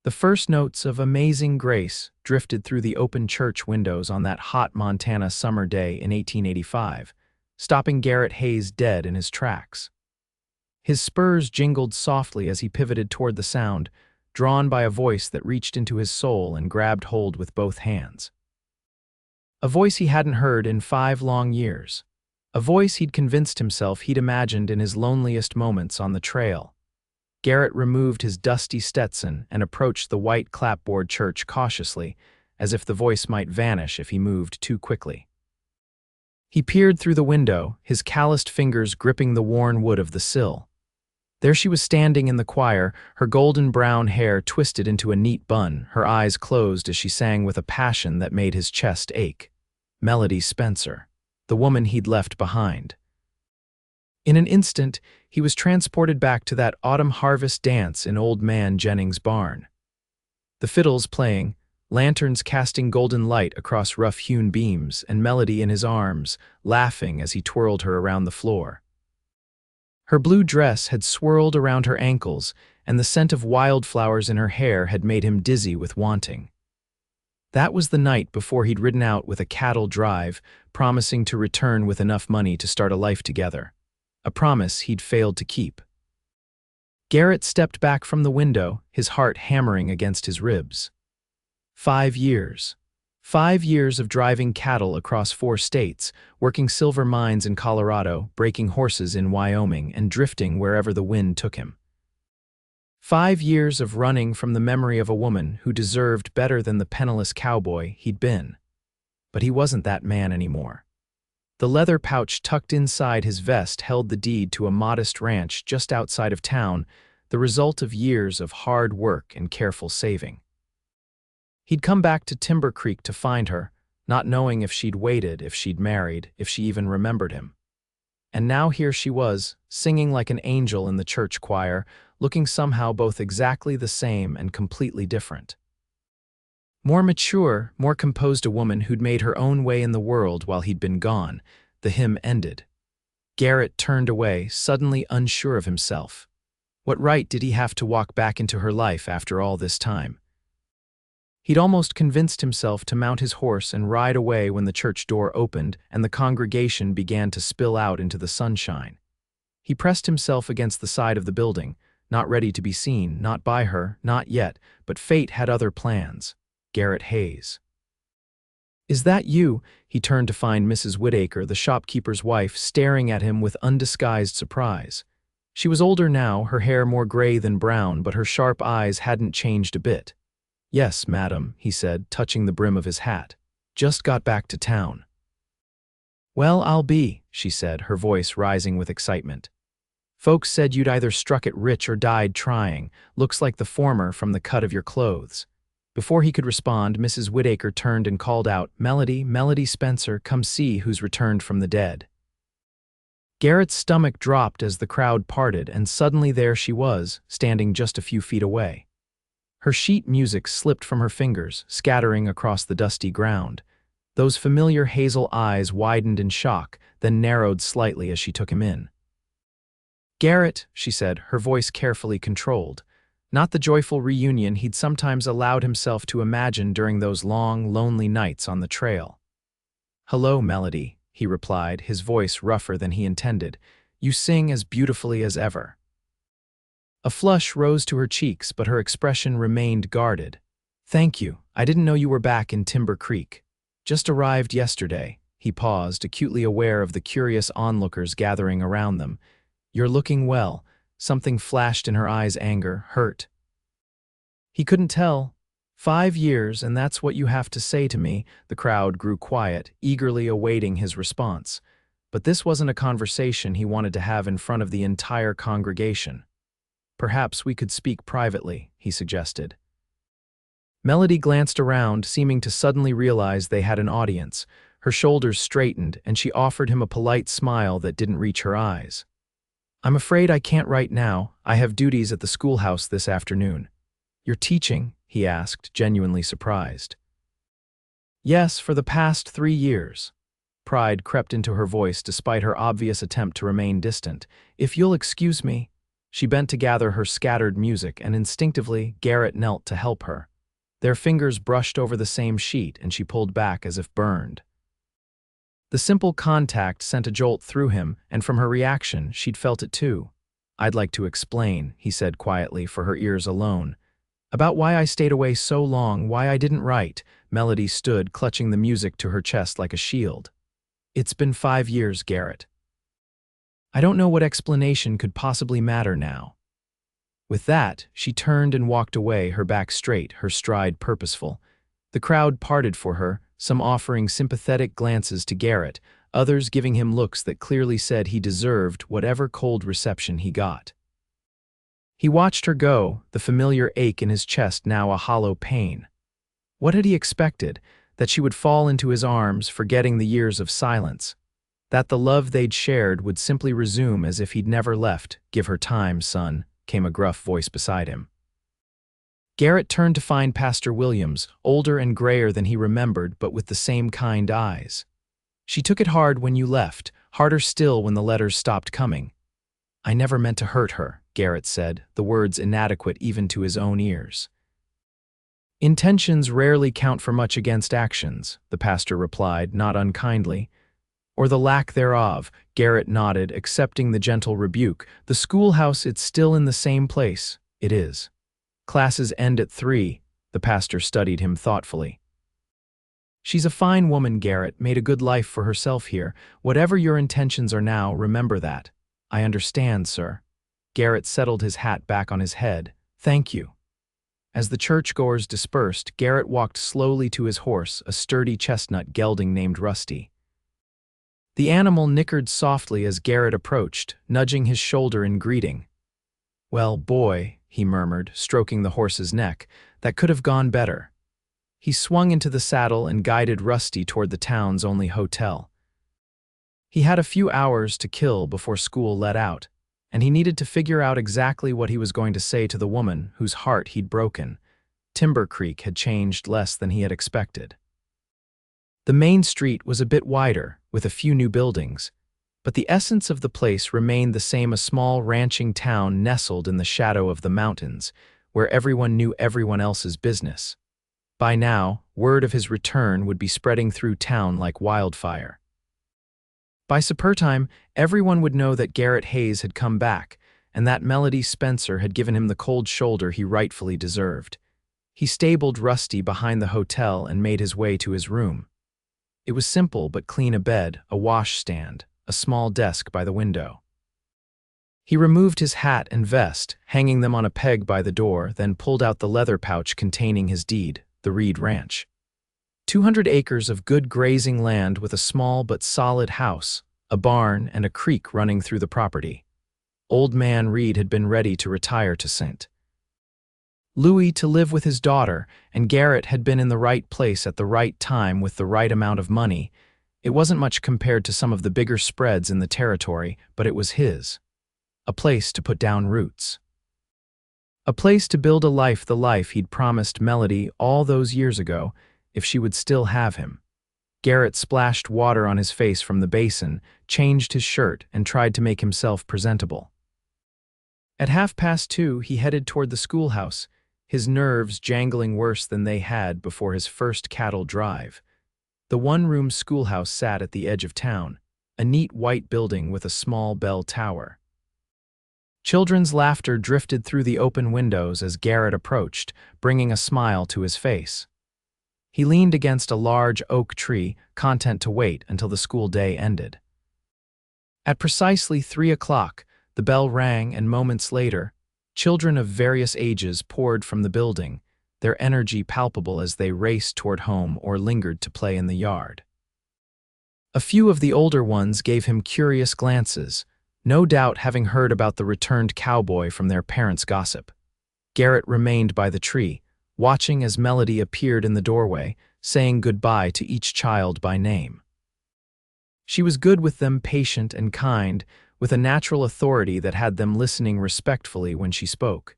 The first notes of Amazing Grace drifted through the open church windows on that hot Montana summer day in 1885, stopping Garrett Hayes dead in his tracks. His spurs jingled softly as he pivoted toward the sound, drawn by a voice that reached into his soul and grabbed hold with both hands. A voice he hadn't heard in 5 long years. A voice he'd convinced himself he'd imagined in his loneliest moments on the trail. Garrett removed his dusty Stetson and approached the white clapboard church cautiously, as if the voice might vanish if he moved too quickly. He peered through the window, his calloused fingers gripping the worn wood of the sill. There she was standing in the choir, her golden brown hair twisted into a neat bun, her eyes closed as she sang with a passion that made his chest ache. Melody Spencer, the woman he'd left behind. In an instant, he was transported back to that autumn harvest dance in Old Man Jennings' barn. The fiddles playing, lanterns casting golden light across rough-hewn beams, and Melody in his arms, laughing as he twirled her around the floor. Her blue dress had swirled around her ankles, and the scent of wildflowers in her hair had made him dizzy with wanting. That was the night before he'd ridden out with a cattle drive, promising to return with enough money to start a life together. A promise he'd failed to keep. Garrett stepped back from the window, his heart hammering against his ribs. 5 years. 5 years of driving cattle across 4 states, working silver mines in Colorado, breaking horses in Wyoming, and drifting wherever the wind took him. 5 years of running from the memory of a woman who deserved better than the penniless cowboy he'd been. But he wasn't that man anymore. The leather pouch tucked inside his vest held the deed to a modest ranch just outside of town, the result of years of hard work and careful saving. He'd come back to Timber Creek to find her, not knowing if she'd waited, if she'd married, if she even remembered him. And now here she was, singing like an angel in the church choir, looking somehow both exactly the same and completely different. More mature, more composed, a woman who'd made her own way in the world while he'd been gone. The hymn ended. Garrett turned away, suddenly unsure of himself. What right did he have to walk back into her life after all this time? He'd almost convinced himself to mount his horse and ride away when the church door opened and the congregation began to spill out into the sunshine. He pressed himself against the side of the building, not ready to be seen, not by her, not yet, but fate had other plans. Garrett Hayes. "Is that you?" He turned to find Mrs. Whitaker, the shopkeeper's wife, staring at him with undisguised surprise. She was older now, her hair more gray than brown, but her sharp eyes hadn't changed a bit. "Yes, madam," he said, touching the brim of his hat. "Just got back to town." "Well, I'll be," she said, her voice rising with excitement. "Folks said you'd either struck it rich or died trying. Looks like the former from the cut of your clothes." Before he could respond, Mrs. Whitaker turned and called out, "Melody, Melody Spencer, come see who's returned from the dead." Garrett's stomach dropped as the crowd parted, and suddenly there she was, standing just a few feet away. Her sheet music slipped from her fingers, scattering across the dusty ground. Those familiar hazel eyes widened in shock, then narrowed slightly as she took him in. "Garrett," she said, her voice carefully controlled. Not the joyful reunion he'd sometimes allowed himself to imagine during those long, lonely nights on the trail. "Hello, Melody," he replied, his voice rougher than he intended. "You sing as beautifully as ever." A flush rose to her cheeks, but her expression remained guarded. "Thank you. I didn't know you were back in Timber Creek. Just arrived yesterday." He paused, acutely aware of the curious onlookers gathering around them. "You're looking well." Something flashed in her eyes, anger, hurt. He couldn't tell. 5 years, and that's what you have to say to me." The crowd grew quiet, eagerly awaiting his response. But this wasn't a conversation he wanted to have in front of the entire congregation. "Perhaps we could speak privately," he suggested. Melody glanced around, seeming to suddenly realize they had an audience. Her shoulders straightened, and she offered him a polite smile that didn't reach her eyes. "I'm afraid I can't right now. I have duties at the schoolhouse this afternoon." "You're teaching?" he asked, genuinely surprised. "Yes, for the past 3 years." Pride crept into her voice despite her obvious attempt to remain distant. "If you'll excuse me." She bent to gather her scattered music, and instinctively, Garrett knelt to help her. Their fingers brushed over the same sheet, and she pulled back as if burned. The simple contact sent a jolt through him, and from her reaction, she'd felt it too. "I'd like to explain," he said quietly, for her ears alone. "About why I stayed away so long, why I didn't write." Melody stood, clutching the music to her chest like a shield. "It's been 5 years, Garrett. I don't know what explanation could possibly matter now." With that, she turned and walked away, her back straight, her stride purposeful. The crowd parted for her, some offering sympathetic glances to Garrett, others giving him looks that clearly said he deserved whatever cold reception he got. He watched her go, the familiar ache in his chest now a hollow pain. What had he expected? That she would fall into his arms, forgetting the years of silence. That the love they'd shared would simply resume as if he'd never left. "Give her time, son," came a gruff voice beside him. Garrett turned to find Pastor Williams, older and grayer than he remembered, but with the same kind eyes. "She took it hard when you left, harder still when the letters stopped coming." "I never meant to hurt her," Garrett said, the words inadequate even to his own ears. "Intentions rarely count for much against actions," the pastor replied, not unkindly. "Or the lack thereof," Garrett nodded, accepting the gentle rebuke. "The schoolhouse, it's still in the same place." "It is." "Classes end at 3, the pastor studied him thoughtfully. "She's a fine woman, Garrett, made a good life for herself here. Whatever your intentions are now, remember that." "I understand, sir." Garrett settled his hat back on his head. "Thank you." As the churchgoers dispersed, Garrett walked slowly to his horse, a sturdy chestnut gelding named Rusty. The animal nickered softly as Garrett approached, nudging his shoulder in greeting. "Well, boy," he murmured, stroking the horse's neck, "that could have gone better." He swung into the saddle and guided Rusty toward the town's only hotel. He had a few hours to kill before school let out, and he needed to figure out exactly what he was going to say to the woman whose heart he'd broken. Timber Creek had changed less than he had expected. The main street was a bit wider, with a few new buildings, but the essence of the place remained the same, a small ranching town nestled in the shadow of the mountains, where everyone knew everyone else's business. By now, word of his return would be spreading through town like wildfire. By supper time, everyone would know that Garrett Hayes had come back, and that Melody Spencer had given him the cold shoulder he rightfully deserved. He stabled Rusty behind the hotel and made his way to his room. It was simple but clean: a bed, a washstand, a small desk by the window. He removed his hat and vest, hanging them on a peg by the door, then pulled out the leather pouch containing his deed, the Reed Ranch. 200 acres of good grazing land with a small but solid house, a barn, and a creek running through the property. Old man Reed had been ready to retire to St. Louis to live with his daughter, and Garrett had been in the right place at the right time with the right amount of money. It wasn't much compared to some of the bigger spreads in the territory, but it was his. A place to put down roots. A place to build a life, the life he'd promised Melody all those years ago, if she would still have him. Garrett splashed water on his face from the basin, changed his shirt, and tried to make himself presentable. At 2:30, he headed toward the schoolhouse, his nerves jangling worse than they had before his first cattle drive. The one-room schoolhouse sat at the edge of town, a neat white building with a small bell tower. Children's laughter drifted through the open windows as Garrett approached, bringing a smile to his face. He leaned against a large oak tree, content to wait until the school day ended. At precisely 3 o'clock, the bell rang, and moments later, children of various ages poured from the building, their energy palpable as they raced toward home or lingered to play in the yard. A few of the older ones gave him curious glances, no doubt having heard about the returned cowboy from their parents' gossip. Garrett remained by the tree, watching as Melody appeared in the doorway, saying goodbye to each child by name. She was good with them, patient and kind, with a natural authority that had them listening respectfully when she spoke.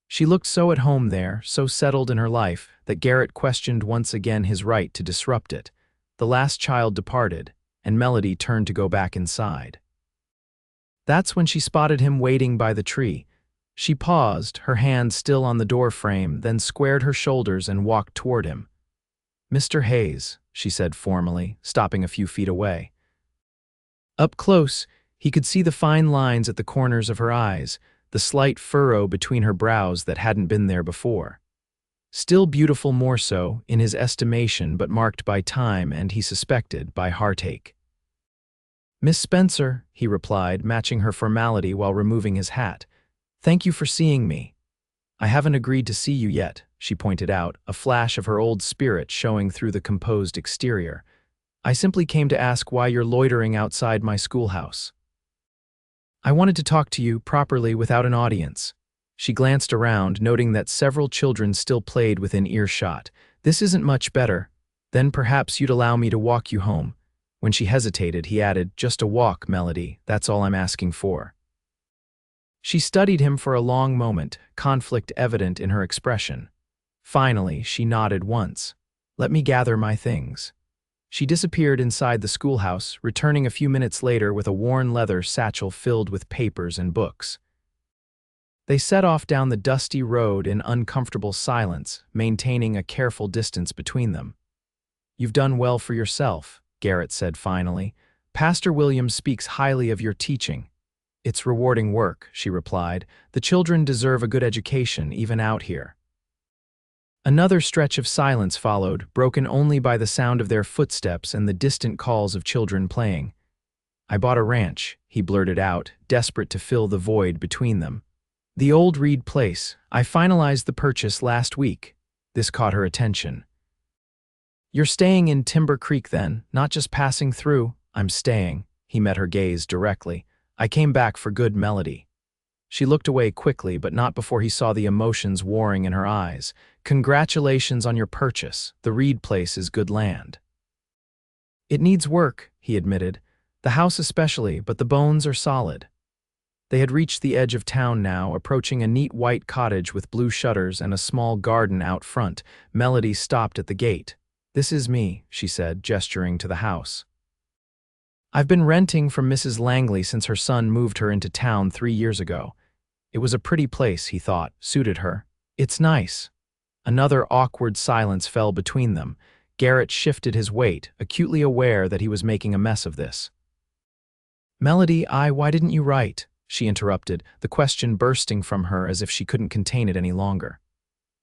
She looked so at home there, so settled in her life, that Garrett questioned once again his right to disrupt it. The last child departed, and Melody turned to go back inside. That's when she spotted him waiting by the tree. She paused, her hand still on the door frame, then squared her shoulders and walked toward him. "Mr. Hayes," she said formally, stopping a few feet away. Up close, he could see the fine lines at the corners of her eyes, the slight furrow between her brows that hadn't been there before. Still beautiful more so, in his estimation, but marked by time and, he suspected, by heartache. "Miss Spencer," he replied, matching her formality while removing his hat. "Thank you for seeing me." "I haven't agreed to see you yet," she pointed out, a flash of her old spirit showing through the composed exterior. "I simply came to ask why you're loitering outside my schoolhouse." "I wanted to talk to you properly without an audience." She glanced around, noting that several children still played within earshot. "This isn't much better. Then perhaps you'd allow me to walk you home." When she hesitated, he added, "Just a walk, Melody, that's all I'm asking for." She studied him for a long moment, conflict evident in her expression. Finally, she nodded once. "Let me gather my things." She disappeared inside the schoolhouse, returning a few minutes later with a worn leather satchel filled with papers and books. They set off down the dusty road in uncomfortable silence, maintaining a careful distance between them. "You've done well for yourself," Garrett said finally. "Pastor Williams speaks highly of your teaching." "It's rewarding work," she replied. "The children deserve a good education, even out here." Another stretch of silence followed, broken only by the sound of their footsteps and the distant calls of children playing. "I bought a ranch," he blurted out, desperate to fill the void between them. "The old Reed place. I finalized the purchase last week." This caught her attention. "You're staying in Timber Creek then, not just passing through?" "I'm staying." He met her gaze directly. "I came back for good, Melody." She looked away quickly, but not before he saw the emotions warring in her eyes. "Congratulations on your purchase. The Reed place is good land." "It needs work," he admitted. "The house especially, but the bones are solid." They had reached the edge of town now, approaching a neat white cottage with blue shutters and a small garden out front. Melody stopped at the gate. "This is me," she said, gesturing to the house. "I've been renting from Mrs. Langley since her son moved her into town 3 years ago. It was a pretty place, he thought, suited her. It's nice." Another awkward silence fell between them. Garrett shifted his weight, acutely aware that he was making a mess of this. "Melody, why didn't you write?" she interrupted, the question bursting from her as if she couldn't contain it any longer.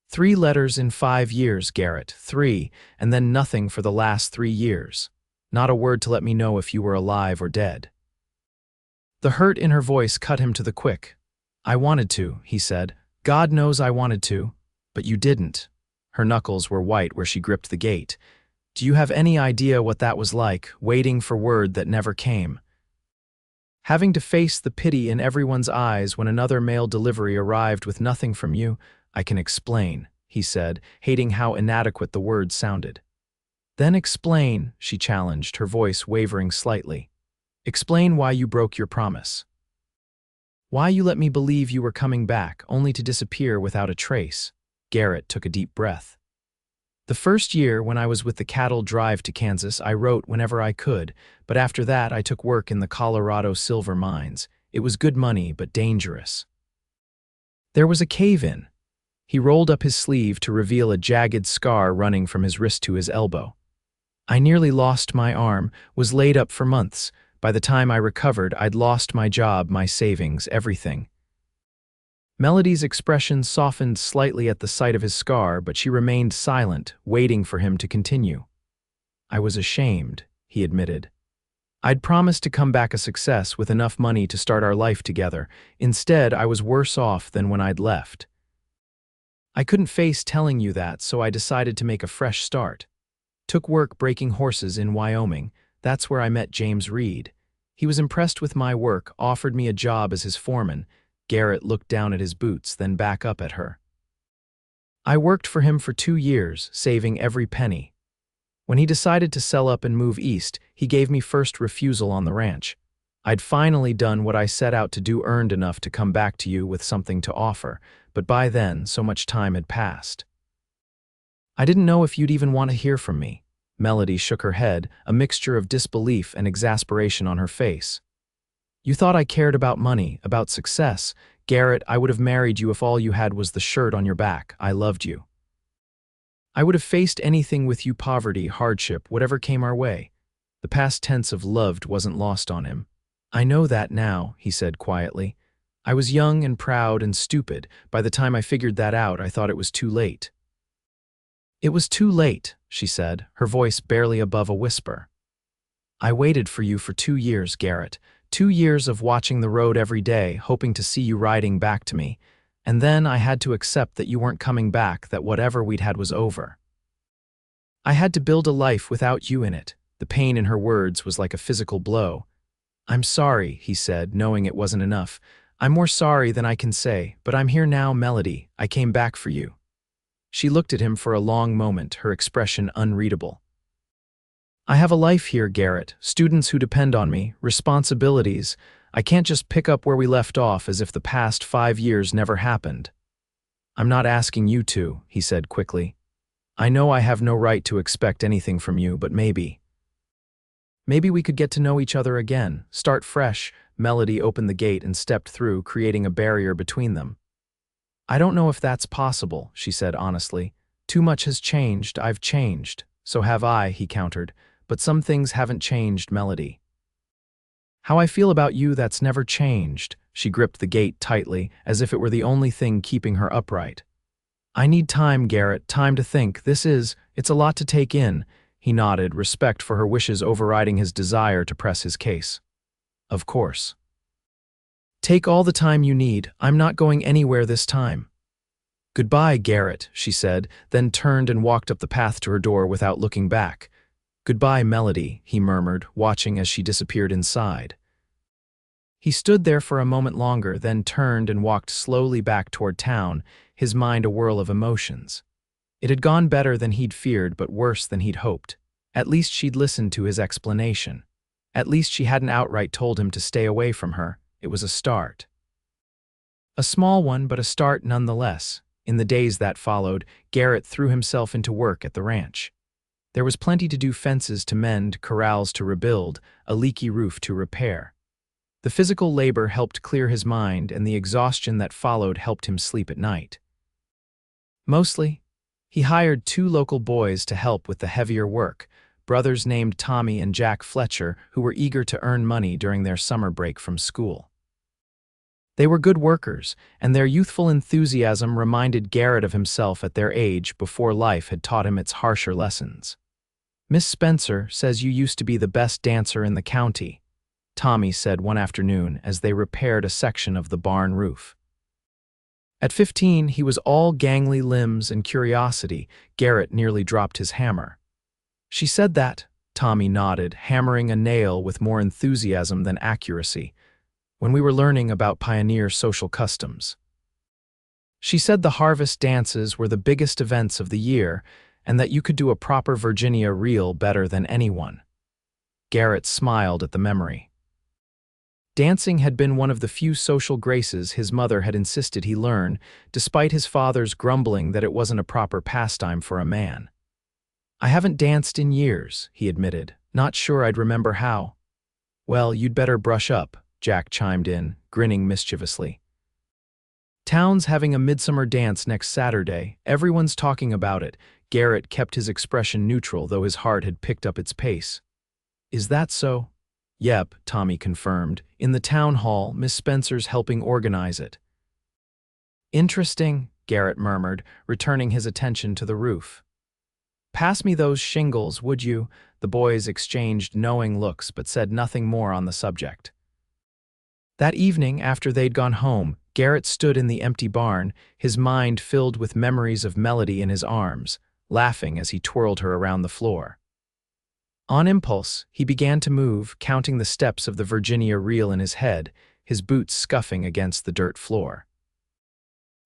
3 letters in 5 years, Garrett, 3, and then nothing for the last 3 years. Not a word to let me know if you were alive or dead." The hurt in her voice cut him to the quick. "I wanted to," he said. "God knows I wanted to. But you didn't." Her knuckles were white where she gripped the gate. "Do you have any idea what that was like, waiting for word that never came? Having to face the pity in everyone's eyes when another mail delivery arrived with nothing from you?" "I can explain," he said, hating how inadequate the words sounded. "Then explain," she challenged, her voice wavering slightly. "Explain why you broke your promise. Why you let me believe you were coming back, only to disappear without a trace." Garrett took a deep breath. "The first year, when I was with the cattle drive to Kansas, I wrote whenever I could, but after that I took work in the Colorado silver mines. It was good money, but dangerous. There was a cave-in." He rolled up his sleeve to reveal a jagged scar running from his wrist to his elbow. "I nearly lost my arm, was laid up for months. By the time I recovered, I'd lost my job, my savings, everything." Melody's expression softened slightly at the sight of his scar, but she remained silent, waiting for him to continue. "I was ashamed," he admitted. "I'd promised to come back a success with enough money to start our life together. Instead, I was worse off than when I'd left. I couldn't face telling you that, so I decided to make a fresh start. Took work breaking horses in Wyoming. That's where I met James Reed. He was impressed with my work, offered me a job as his foreman." Garrett looked down at his boots, then back up at her. "I worked for him for 2 years, saving every penny. When he decided to sell up and move east, he gave me first refusal on the ranch. I'd finally done what I set out to do, earned enough to come back to you with something to offer, but by then, so much time had passed. I didn't know if you'd even want to hear from me." Melody shook her head, a mixture of disbelief and exasperation on her face. You thought I cared about money, about success. Garrett, I would have married you if all you had was the shirt on your back. I loved you. I would have faced anything with you, poverty, hardship, whatever came our way. The past tense of loved wasn't lost on him. I know that now, he said quietly. I was young and proud and stupid. By the time I figured that out, I thought it was too late. It was too late, she said, her voice barely above a whisper. I waited for you for 2 years, Garrett. 2 years of watching the road every day, hoping to see you riding back to me. And then I had to accept that you weren't coming back, that whatever we'd had was over. I had to build a life without you in it. The pain in her words was like a physical blow. I'm sorry, he said, knowing it wasn't enough. I'm more sorry than I can say, but I'm here now, Melody. I came back for you. She looked at him for a long moment, her expression unreadable. I have a life here, Garrett, students who depend on me, responsibilities. I can't just pick up where we left off as if the past 5 years never happened. I'm not asking you to, he said quickly. I know I have no right to expect anything from you, but maybe we could get to know each other again, start fresh. Melody opened the gate and stepped through, creating a barrier between them. I don't know if that's possible, she said honestly. Too much has changed, I've changed. So have I, he countered. But some things haven't changed, Melody. How I feel about you, that's never changed. She gripped the gate tightly, as if it were the only thing keeping her upright. I need time, Garrett, time to think. It's a lot to take in. He nodded, respect for her wishes overriding his desire to press his case. Of course. Take all the time you need. I'm not going anywhere this time. Goodbye, Garrett, she said, then turned and walked up the path to her door without looking back. Goodbye, Melody, he murmured, watching as she disappeared inside. He stood there for a moment longer, then turned and walked slowly back toward town, his mind a whirl of emotions. It had gone better than he'd feared, but worse than he'd hoped. At least she'd listened to his explanation. At least she hadn't outright told him to stay away from her. It was a start. A small one, but a start nonetheless. In the days that followed, Garrett threw himself into work at the ranch. There was plenty to do: fences to mend, corrals to rebuild, a leaky roof to repair. The physical labor helped clear his mind, and the exhaustion that followed helped him sleep at night. Mostly, he hired 2 local boys to help with the heavier work, brothers named Tommy and Jack Fletcher, who were eager to earn money during their summer break from school. They were good workers, and their youthful enthusiasm reminded Garrett of himself at their age before life had taught him its harsher lessons. Miss Spencer says you used to be the best dancer in the county, Tommy said one afternoon as they repaired a section of the barn roof. At 15, he was all gangly limbs and curiosity. Garrett nearly dropped his hammer. She said that, Tommy nodded, hammering a nail with more enthusiasm than accuracy, when we were learning about pioneer social customs. She said the harvest dances were the biggest events of the year, and that you could do a proper Virginia reel better than anyone. Garrett smiled at the memory. Dancing had been one of the few social graces his mother had insisted he learn, despite his father's grumbling that it wasn't a proper pastime for a man. I haven't danced in years, he admitted, not sure I'd remember how. Well, you'd better brush up, Jack chimed in, grinning mischievously. Town's having a midsummer dance next Saturday. Everyone's talking about it. Garrett kept his expression neutral, though his heart had picked up its pace. Is that so? Yep, Tommy confirmed. In the town hall, Miss Spencer's helping organize it. Interesting, Garrett murmured, returning his attention to the roof. Pass me those shingles, would you? The boys exchanged knowing looks but said nothing more on the subject. That evening, after they'd gone home, Garrett stood in the empty barn, his mind filled with memories of Melody in his arms, laughing as he twirled her around the floor. On impulse, he began to move, counting the steps of the Virginia reel in his head, his boots scuffing against the dirt floor.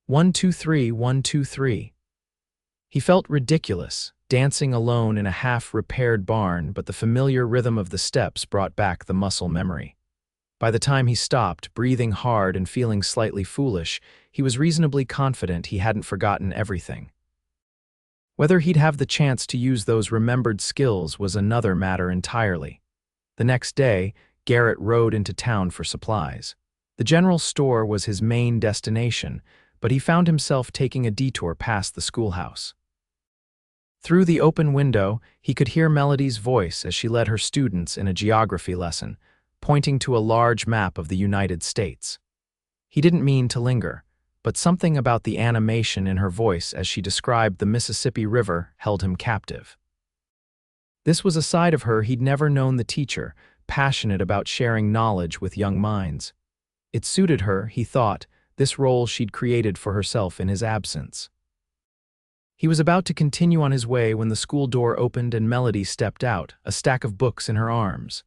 1, 2, 3, 1, 2, 3. He felt ridiculous, dancing alone in a half-repaired barn, but the familiar rhythm of the steps brought back the muscle memory. By the time he stopped, breathing hard and feeling slightly foolish, he was reasonably confident he hadn't forgotten everything. Whether he'd have the chance to use those remembered skills was another matter entirely. The next day, Garrett rode into town for supplies. The general store was his main destination, but he found himself taking a detour past the schoolhouse. Through the open window, he could hear Melody's voice as she led her students in a geography lesson, pointing to a large map of the United States. He didn't mean to linger, but something about the animation in her voice as she described the Mississippi River held him captive. This was a side of her he'd never known: the teacher, passionate about sharing knowledge with young minds. It suited her, he thought, this role she'd created for herself in his absence. He was about to continue on his way when the school door opened and Melody stepped out, a stack of books in her arms.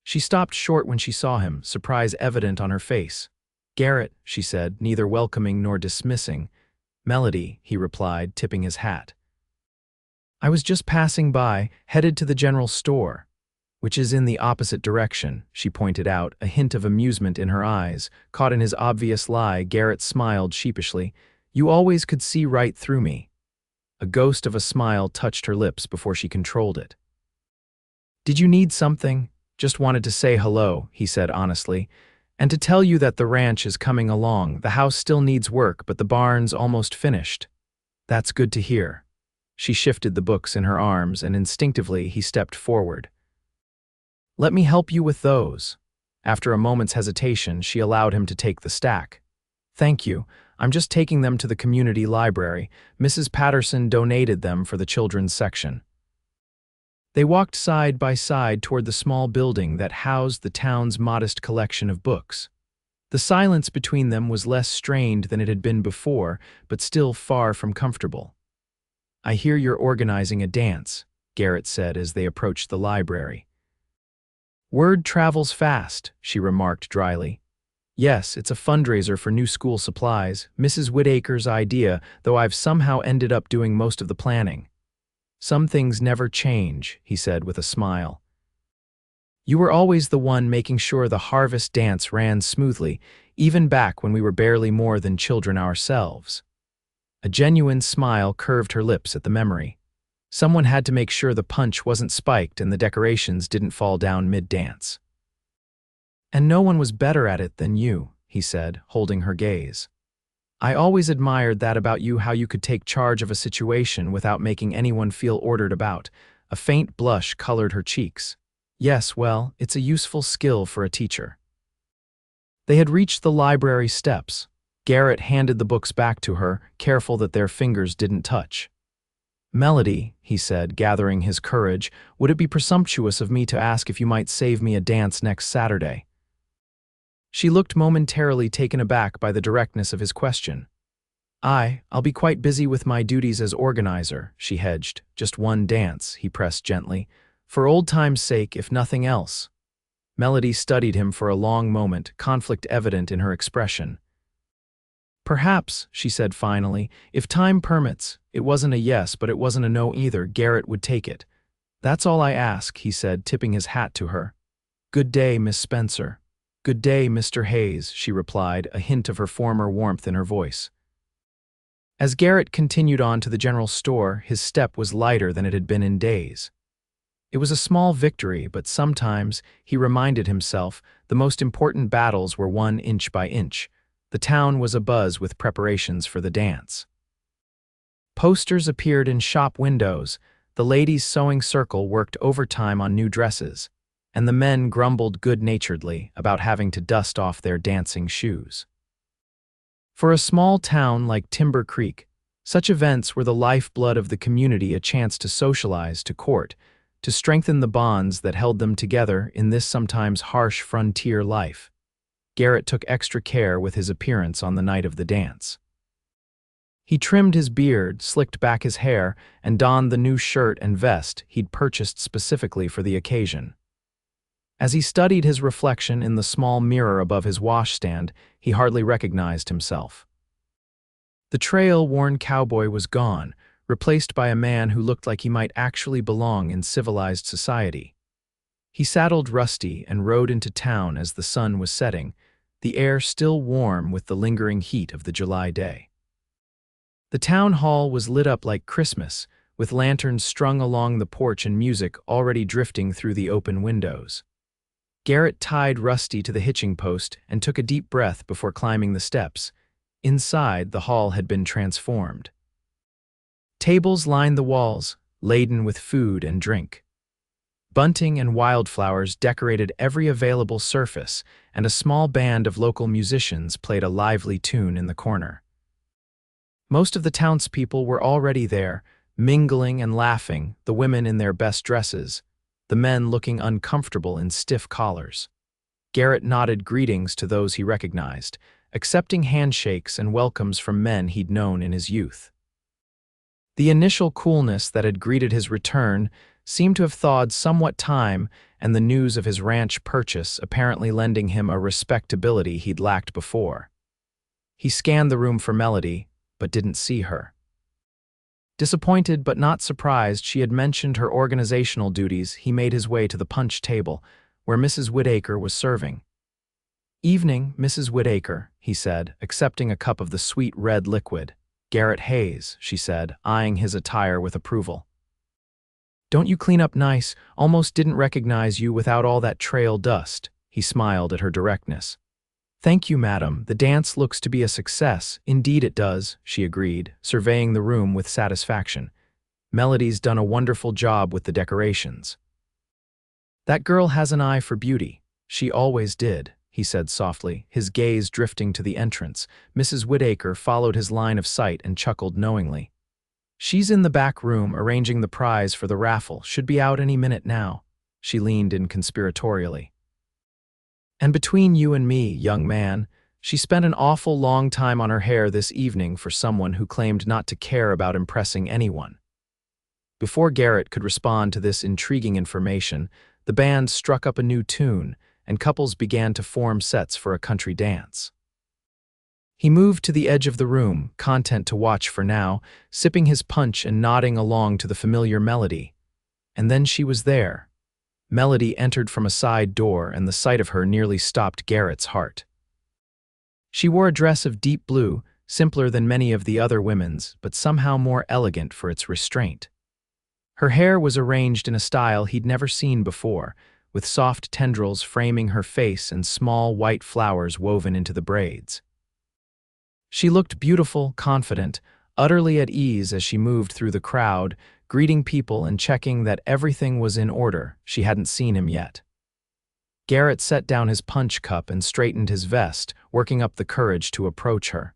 She stopped short when she saw him, surprise evident on her face. "Garrett," she said, neither welcoming nor dismissing. "Melody," he replied, tipping his hat. "I was just passing by, headed to the general store." "Which is in the opposite direction," she pointed out, a hint of amusement in her eyes. Caught in his obvious lie, Garrett smiled sheepishly. "You always could see right through me." A ghost of a smile touched her lips before she controlled it. "Did you need something?" "Just wanted to say hello," he said honestly, "and to tell you that the ranch is coming along. The house still needs work, but the barn's almost finished." "That's good to hear." She shifted the books in her arms, and instinctively he stepped forward. "Let me help you with those." After a moment's hesitation, she allowed him to take the stack. "Thank you. I'm just taking them to the community library. Mrs. Patterson donated them for the children's section." They walked side by side toward the small building that housed the town's modest collection of books. The silence between them was less strained than it had been before, but still far from comfortable. "I hear you're organizing a dance," Garrett said as they approached the library. "Word travels fast," she remarked dryly. "Yes, it's a fundraiser for new school supplies, Mrs. Whitaker's idea, though I've somehow ended up doing most of the planning." "Some things never change," he said with a smile. "You were always the one making sure the harvest dance ran smoothly, even back when we were barely more than children ourselves." A genuine smile curved her lips at the memory. Someone had to make sure the punch wasn't spiked and the decorations didn't fall down mid-dance. "And no one was better at it than you," he said, holding her gaze. "I always admired that about you, how you could take charge of a situation without making anyone feel ordered about." A faint blush colored her cheeks. "Yes, well, it's a useful skill for a teacher." They had reached the library steps. Garrett handed the books back to her, careful that their fingers didn't touch. "Melody," he said, gathering his courage, "would it be presumptuous of me to ask if you might save me a dance next Saturday?" She looked momentarily taken aback by the directness of his question. I'll be quite busy with my duties as organizer," she hedged. "Just one dance," he pressed gently. "For old time's sake, if nothing else." Melody studied him for a long moment, conflict evident in her expression. "Perhaps," she said finally, "if time permits." It wasn't a yes, but it wasn't a no either. Garrett would take it. "That's all I ask," he said, tipping his hat to her. "Good day, Miss Spencer." "Good day, Mr. Hayes," she replied, a hint of her former warmth in her voice. As Garrett continued on to the general store, his step was lighter than it had been in days. It was a small victory, but sometimes, he reminded himself, the most important battles were won inch by inch. The town was abuzz with preparations for the dance. Posters appeared in shop windows, the ladies' sewing circle worked overtime on new dresses, and the men grumbled good-naturedly about having to dust off their dancing shoes. For a small town like Timber Creek, such events were the lifeblood of the community, a chance to socialize, to court, to strengthen the bonds that held them together in this sometimes harsh frontier life. Garrett took extra care with his appearance on the night of the dance. He trimmed his beard, slicked back his hair, and donned the new shirt and vest he'd purchased specifically for the occasion. As he studied his reflection in the small mirror above his washstand, he hardly recognized himself. The trail-worn cowboy was gone, replaced by a man who looked like he might actually belong in civilized society. He saddled Rusty and rode into town as the sun was setting, the air still warm with the lingering heat of the July day. The town hall was lit up like Christmas, with lanterns strung along the porch and music already drifting through the open windows. Garrett tied Rusty to the hitching post and took a deep breath before climbing the steps. Inside, the hall had been transformed. Tables lined the walls, laden with food and drink. Bunting and wildflowers decorated every available surface, and a small band of local musicians played a lively tune in the corner. Most of the townspeople were already there, mingling and laughing, the women in their best dresses, the men looking uncomfortable in stiff collars. Garrett nodded greetings to those he recognized, accepting handshakes and welcomes from men he'd known in his youth. The initial coolness that had greeted his return seemed to have thawed somewhat time, and the news of his ranch purchase apparently lending him a respectability he'd lacked before. He scanned the room for Melody, but didn't see her. Disappointed but not surprised she had mentioned her organizational duties, he made his way to the punch table, where Mrs. Whitaker was serving. "Evening, Mrs. Whitaker," he said, accepting a cup of the sweet red liquid. "Garrett Hayes," she said, eyeing his attire with approval. "Don't you clean up nice? Almost didn't recognize you without all that trail dust." He smiled at her directness. "Thank you, madam. The dance looks to be a success." "Indeed it does," she agreed, surveying the room with satisfaction. "Melody's done a wonderful job with the decorations." "That girl has an eye for beauty. She always did," he said softly, his gaze drifting to the entrance. Mrs. Whitaker followed his line of sight and chuckled knowingly. "She's in the back room arranging the prize for the raffle. Should be out any minute now." She leaned in conspiratorially. "And between you and me, young man, she spent an awful long time on her hair this evening for someone who claimed not to care about impressing anyone." Before Garrett could respond to this intriguing information, the band struck up a new tune, and couples began to form sets for a country dance. He moved to the edge of the room, content to watch for now, sipping his punch and nodding along to the familiar melody. And then she was there. Melody entered from a side door, and the sight of her nearly stopped Garrett's heart. She wore a dress of deep blue, simpler than many of the other women's, but somehow more elegant for its restraint. Her hair was arranged in a style he'd never seen before, with soft tendrils framing her face and small white flowers woven into the braids. She looked beautiful, confident, utterly at ease as she moved through the crowd, greeting people and checking that everything was in order. She hadn't seen him yet. Garrett set down his punch cup and straightened his vest, working up the courage to approach her.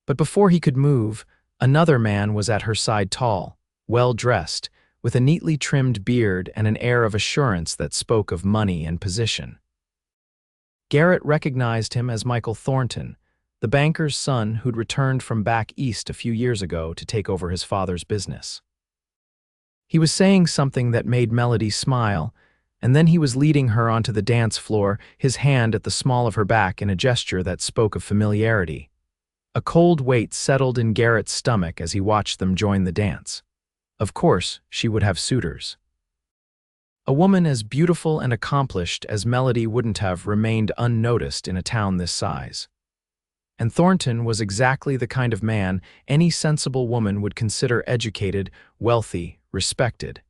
But before he could move, another man was at her side, tall, well-dressed, with a neatly trimmed beard and an air of assurance that spoke of money and position. Garrett recognized him as Michael Thornton, the banker's son who'd returned from back east a few years ago to take over his father's business. He was saying something that made Melody smile, and then he was leading her onto the dance floor, his hand at the small of her back in a gesture that spoke of familiarity. A cold weight settled in Garrett's stomach as he watched them join the dance. Of course, she would have suitors. A woman as beautiful and accomplished as Melody wouldn't have remained unnoticed in a town this size. And Thornton was exactly the kind of man any sensible woman would consider educated, wealthy, respected.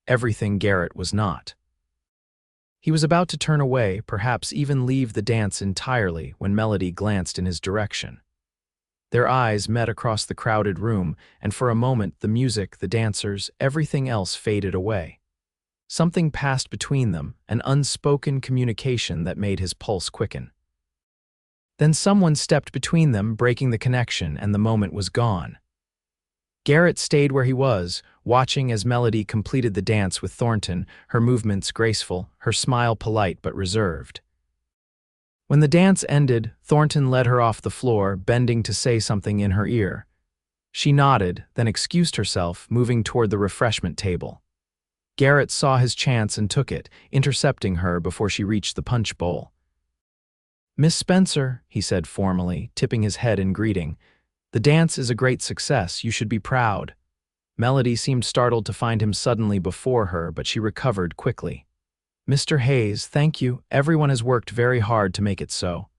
Everything Garrett was not. He was about to turn away, perhaps even leave the dance entirely, when Melody glanced in his direction. Their eyes met across the crowded room, and for a moment the music, the dancers, everything else faded away. Something passed between them, an unspoken communication that made his pulse quicken. Then someone stepped between them, breaking the connection, and the moment was gone. Garrett stayed where he was, watching as Melody completed the dance with Thornton, her movements graceful, her smile polite but reserved. When the dance ended, Thornton led her off the floor, bending to say something in her ear. She nodded, then excused herself, moving toward the refreshment table. Garrett saw his chance and took it, intercepting her before she reached the punch bowl. "Miss Spencer," he said formally, tipping his head in greeting, "the dance is a great success. You should be proud." Melody seemed startled to find him suddenly before her, but she recovered quickly. "Mr. Hayes, thank you. Everyone has worked very hard to make it so."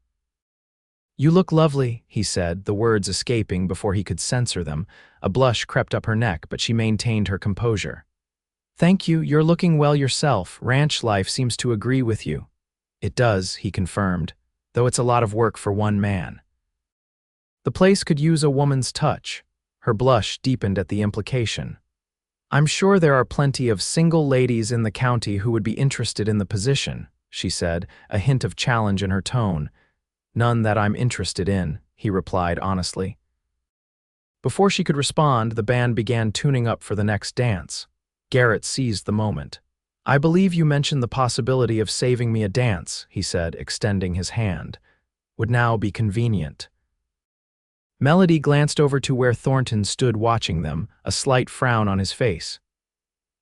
"You look lovely," he said, the words escaping before he could censor them. A blush crept up her neck, but she maintained her composure. "Thank you, you're looking well yourself. Ranch life seems to agree with you." "It does," he confirmed, "though it's a lot of work for one man." The place could use a woman's touch. Her blush deepened at the implication. "I'm sure there are plenty of single ladies in the county who would be interested in the position," she said, a hint of challenge in her tone. "None that I'm interested in," he replied honestly. Before she could respond, the band began tuning up for the next dance. Garrett seized the moment. "I believe you mentioned the possibility of saving me a dance," he said, extending his hand. "Would now be convenient." Melody glanced over to where Thornton stood watching them, a slight frown on his face.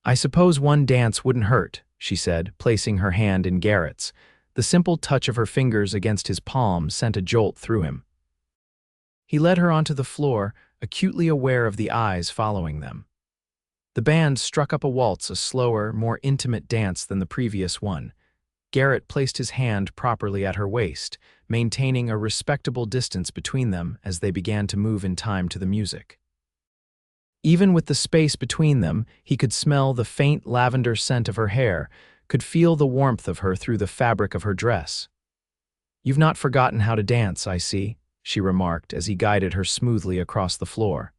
"I suppose one dance wouldn't hurt," she said, placing her hand in Garrett's. The simple touch of her fingers against his palm sent a jolt through him. He led her onto the floor, acutely aware of the eyes following them. The band struck up a waltz, a slower, more intimate dance than the previous one. Garrett placed his hand properly at her waist, maintaining a respectable distance between them as they began to move in time to the music. Even with the space between them, he could smell the faint lavender scent of her hair, could feel the warmth of her through the fabric of her dress. "You've not forgotten how to dance, I see," she remarked as he guided her smoothly across the floor.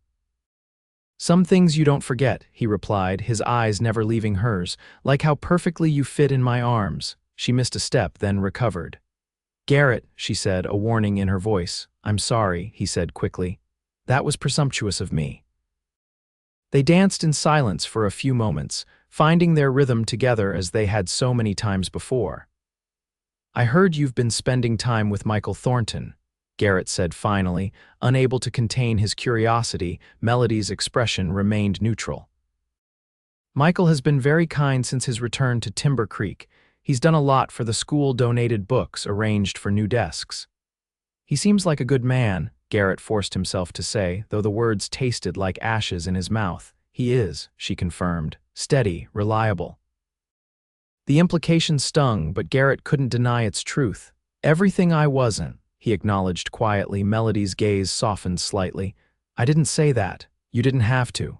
"Some things you don't forget," he replied, his eyes never leaving hers, "like how perfectly you fit in my arms." She missed a step, then recovered. "Garrett," she said, a warning in her voice. "I'm sorry," he said quickly. "That was presumptuous of me." They danced in silence for a few moments, finding their rhythm together as they had so many times before. "I heard you've been spending time with Michael Thornton," Garrett said finally, unable to contain his curiosity. Melody's expression remained neutral. "Michael has been very kind since his return to Timber Creek. He's done a lot for the school-donated books, arranged for new desks." "He seems like a good man," Garrett forced himself to say, though the words tasted like ashes in his mouth. "He is," she confirmed, "steady, reliable." The implication stung, but Garrett couldn't deny its truth. "Everything I wasn't," he acknowledged quietly. Melody's gaze softened slightly. "I didn't say that. You didn't have to."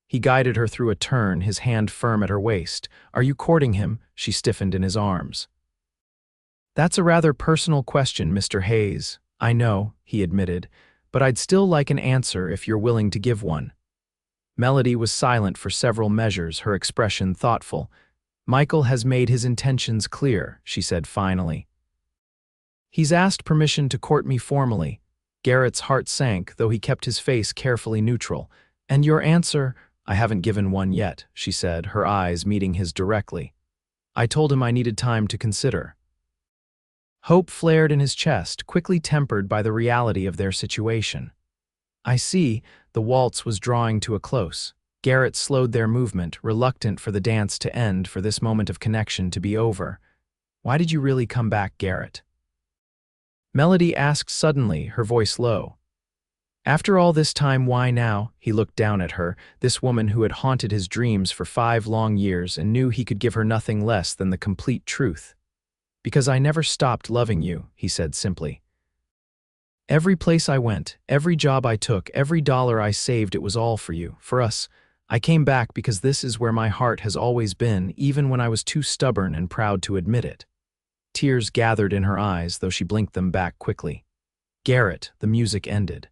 He guided her through a turn, his hand firm at her waist. "Are you courting him?" She stiffened in his arms. "That's a rather personal question, Mr. Hayes." "I know," he admitted, "but I'd still like an answer if you're willing to give one." Melody was silent for several measures, her expression thoughtful. "Michael has made his intentions clear," she said finally. "He's asked permission to court me formally." Garrett's heart sank, though he kept his face carefully neutral. "And your answer?" "I haven't given one yet," she said, her eyes meeting his directly. "I told him I needed time to consider." Hope flared in his chest, quickly tempered by the reality of their situation. "I see." The waltz was drawing to a close. Garrett slowed their movement, reluctant for the dance to end, for this moment of connection to be over. "Why did you really come back, Garrett?" Melody asked suddenly, her voice low. "After all this time, why now?" He looked down at her, this woman who had haunted his dreams for 5 long years and knew he could give her nothing less than the complete truth. "Because I never stopped loving you," he said simply. "Every place I went, every job I took, every dollar I saved, it was all for you, for us. I came back because this is where my heart has always been, even when I was too stubborn and proud to admit it." Tears gathered in her eyes, though she blinked them back quickly. "Garrett," the music ended.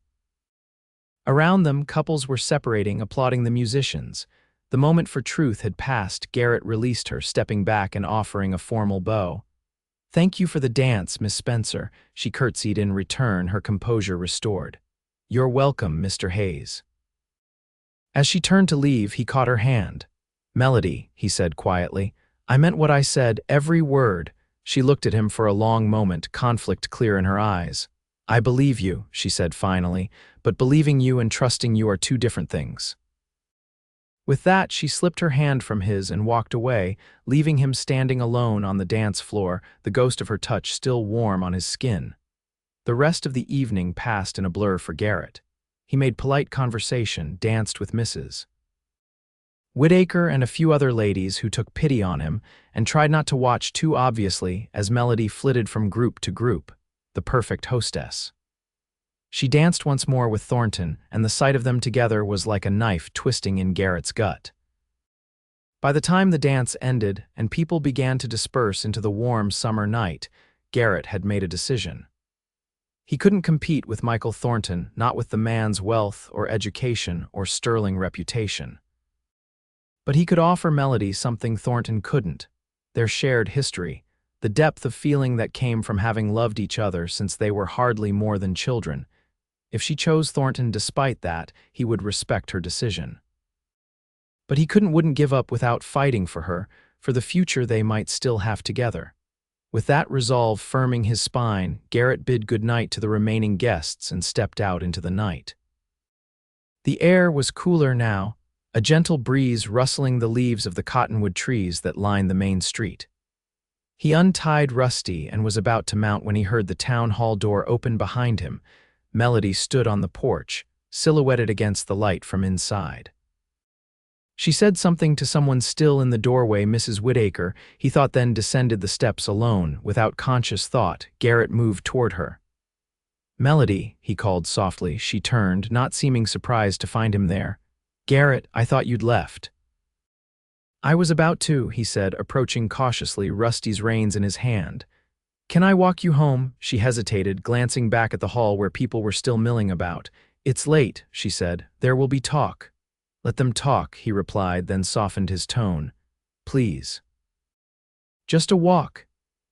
Around them, couples were separating, applauding the musicians. The moment for truth had passed. Garrett released her, stepping back and offering a formal bow. "Thank you for the dance, Miss Spencer." She curtsied in return, her composure restored. "You're welcome, Mr. Hayes." As she turned to leave, he caught her hand. "Melody," he said quietly, "I meant what I said, every word." She looked at him for a long moment, conflict clear in her eyes. "I believe you," she said finally, "but believing you and trusting you are two different things." With that, she slipped her hand from his and walked away, leaving him standing alone on the dance floor, the ghost of her touch still warm on his skin. The rest of the evening passed in a blur for Garrett. He made polite conversation, danced with Mrs. Whitaker and a few other ladies who took pity on him, and tried not to watch too obviously as Melody flitted from group to group, the perfect hostess. She danced once more with Thornton, and the sight of them together was like a knife twisting in Garrett's gut. By the time the dance ended and people began to disperse into the warm summer night, Garrett had made a decision. He couldn't compete with Michael Thornton, not with the man's wealth or education or sterling reputation. But he could offer Melody something Thornton couldn't: their shared history, the depth of feeling that came from having loved each other since they were hardly more than children. If she chose Thornton despite that, he would respect her decision. But he wouldn't give up without fighting for her, for the future they might still have together. With that resolve firming his spine, Garrett bid goodnight to the remaining guests and stepped out into the night. The air was cooler now, a gentle breeze rustling the leaves of the cottonwood trees that lined the main street. He untied Rusty and was about to mount when he heard the town hall door open behind him. Melody stood on the porch, silhouetted against the light from inside. She said something to someone still in the doorway, Mrs. Whittaker, he thought, then descended the steps alone. Without conscious thought, Garrett moved toward her. "Melody," he called softly. She turned, not seeming surprised to find him there. "Garrett, I thought you'd left." "I was about to," he said, approaching cautiously, Rusty's reins in his hand. "Can I walk you home?" She hesitated, glancing back at the hall where people were still milling about. "It's late," she said. "There will be talk." "Let them talk," he replied, then softened his tone. "Please." "Just a walk."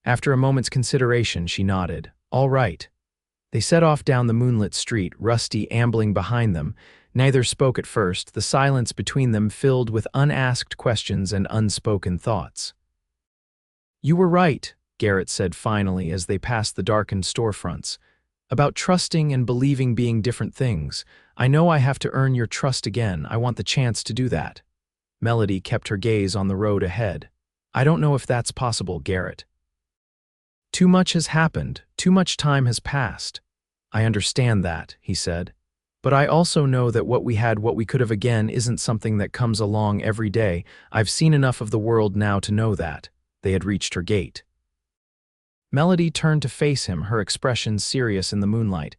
After a moment's consideration, she nodded. "All right." They set off down the moonlit street, Rusty ambling behind them. Neither spoke at first, the silence between them filled with unasked questions and unspoken thoughts. "You were right," Garrett said finally as they passed the darkened storefronts. "About trusting and believing being different things. I know I have to earn your trust again. I want the chance to do that." Melody kept her gaze on the road ahead. "I don't know if that's possible, Garrett. Too much has happened. Too much time has passed." "I understand that," he said. "But I also know that what we could have again isn't something that comes along every day. I've seen enough of the world now to know that." They had reached her gate. Melody turned to face him, her expression serious in the moonlight.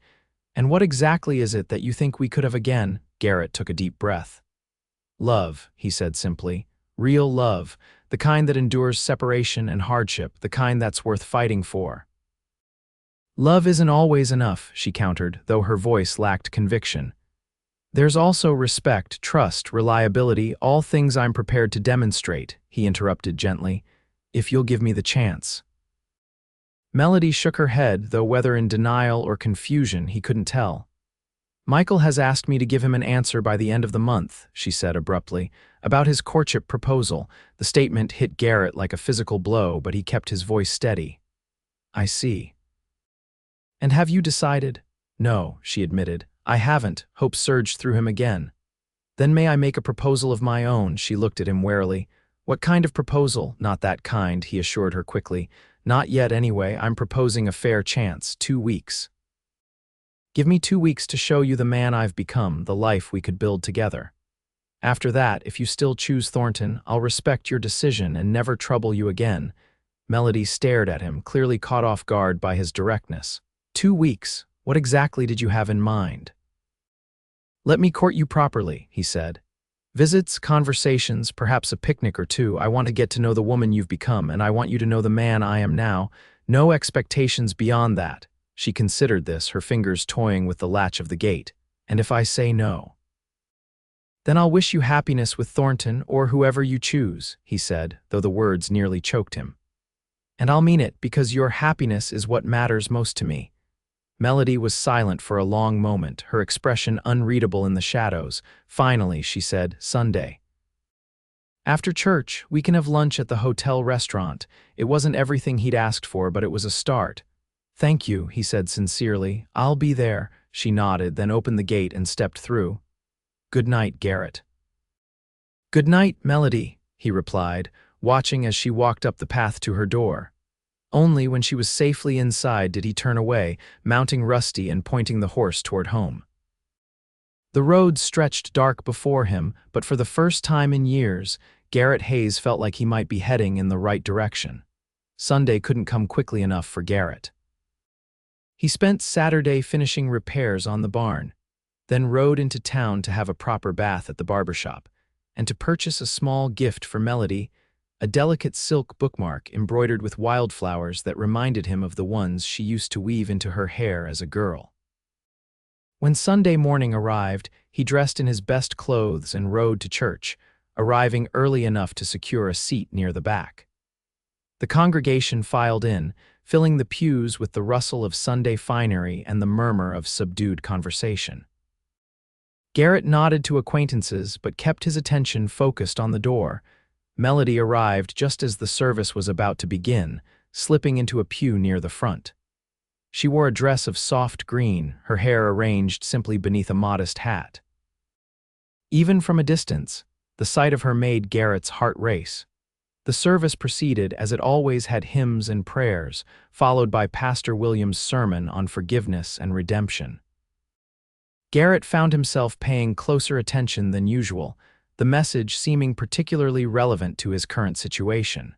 "And what exactly is it that you think we could have again?" Garrett took a deep breath. "Love," he said simply. "Real love, the kind that endures separation and hardship, the kind that's worth fighting for." "Love isn't always enough," she countered, though her voice lacked conviction. "There's also respect, trust, reliability, all things I'm prepared to demonstrate," he interrupted gently, "if you'll give me the chance." Melody shook her head, though whether in denial or confusion, he couldn't tell. "Michael has asked me to give him an answer by the end of the month," she said abruptly, "about his courtship proposal." The statement hit Garrett like a physical blow, but he kept his voice steady. "I see." "And have you decided?" "No," she admitted. "I haven't." Hope surged through him again. "Then may I make a proposal of my own?" She looked at him warily. "What kind of proposal?" "Not that kind," he assured her quickly. "Not yet anyway. I'm proposing a fair chance. 2 weeks. Give me 2 weeks to show you the man I've become, the life we could build together. After that, if you still choose Thornton, I'll respect your decision and never trouble you again." Melody stared at him, clearly caught off guard by his directness. 2 weeks? What exactly did you have in mind?" "Let me court you properly," he said. "Visits, conversations, perhaps a picnic or two. I want to get to know the woman you've become, and I want you to know the man I am now. No expectations beyond that." She considered this, her fingers toying with the latch of the gate. "And if I say no?" "Then I'll wish you happiness with Thornton or whoever you choose," he said, though the words nearly choked him. "And I'll mean it, because your happiness is what matters most to me." Melody was silent for a long moment, her expression unreadable in the shadows. Finally, she said, "Sunday. After church, we can have lunch at the hotel restaurant." It wasn't everything he'd asked for, but it was a start. "Thank you," he said sincerely. "I'll be there." She nodded, then opened the gate and stepped through. "Good night, Garrett." "Good night, Melody," he replied, watching as she walked up the path to her door. Only when she was safely inside did he turn away, mounting Rusty and pointing the horse toward home. The road stretched dark before him, but for the first time in years, Garrett Hayes felt like he might be heading in the right direction. Sunday couldn't come quickly enough for Garrett. He spent Saturday finishing repairs on the barn, then rode into town to have a proper bath at the barbershop, and to purchase a small gift for Melody, a delicate silk bookmark embroidered with wildflowers that reminded him of the ones she used to weave into her hair as a girl. When Sunday morning arrived, he dressed in his best clothes and rode to church, arriving early enough to secure a seat near the back. The congregation filed in, filling the pews with the rustle of Sunday finery and the murmur of subdued conversation. Garrett nodded to acquaintances but kept his attention focused on the door. Melody arrived just as the service was about to begin, slipping into a pew near the front. She wore a dress of soft green, her hair arranged simply beneath a modest hat. Even from a distance, the sight of her made Garrett's heart race. The service proceeded as it always had hymns and prayers, followed by Pastor William's sermon on forgiveness and redemption. Garrett found himself paying closer attention than usual, the message seeming particularly relevant to his current situation.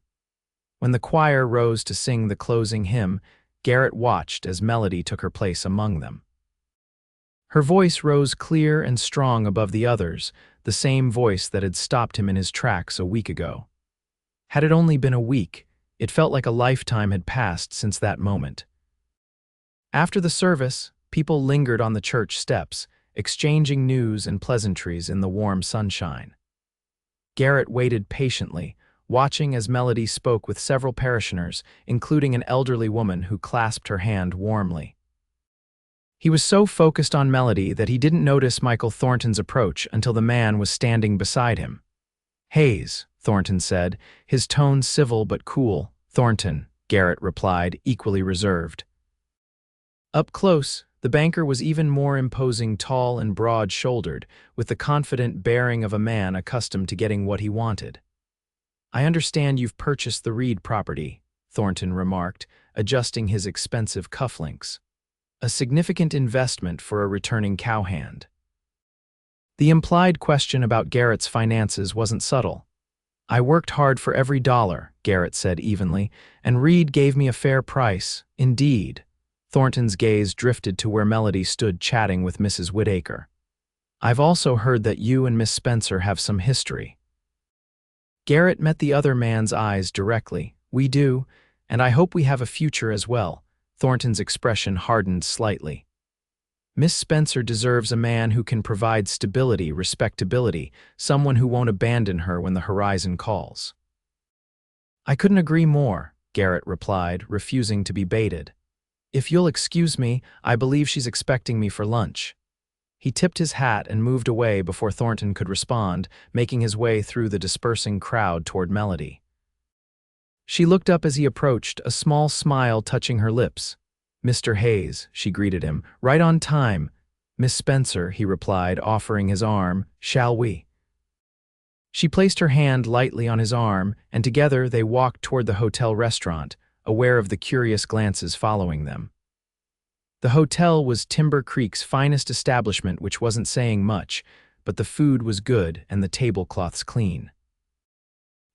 When the choir rose to sing the closing hymn, Garrett watched as Melody took her place among them. Her voice rose clear and strong above the others, the same voice that had stopped him in his tracks a week ago. Had it only been a week, it felt like a lifetime had passed since that moment. After the service, people lingered on the church steps, exchanging news and pleasantries in the warm sunshine. Garrett waited patiently, watching as Melody spoke with several parishioners, including an elderly woman who clasped her hand warmly. He was so focused on Melody that he didn't notice Michael Thornton's approach until the man was standing beside him. "Hayes," Thornton said, his tone civil but cool. "Thornton," Garrett replied, equally reserved. Up close, the banker was even more imposing, tall and broad-shouldered, with the confident bearing of a man accustomed to getting what he wanted. "I understand you've purchased the Reed property," Thornton remarked, adjusting his expensive cufflinks. "A significant investment for a returning cowhand." The implied question about Garrett's finances wasn't subtle. "I worked hard for every dollar," Garrett said evenly, "and Reed gave me a fair price, indeed." Thornton's gaze drifted to where Melody stood chatting with Mrs. Whittaker. "I've also heard that you and Miss Spencer have some history." Garrett met the other man's eyes directly. "We do, and I hope we have a future as well." Thornton's expression hardened slightly. "Miss Spencer deserves a man who can provide stability, respectability, someone who won't abandon her when the horizon calls." "I couldn't agree more," Garrett replied, refusing to be baited. "If you'll excuse me, I believe she's expecting me for lunch." He tipped his hat and moved away before Thornton could respond, making his way through the dispersing crowd toward Melody. She looked up as he approached, a small smile touching her lips. "Mr. Hayes," she greeted him, "right on time." "Miss Spencer," he replied, offering his arm, "shall we?" She placed her hand lightly on his arm, and together they walked toward the hotel restaurant, aware of the curious glances following them. The hotel was Timber Creek's finest establishment, which wasn't saying much, but the food was good and the tablecloths clean.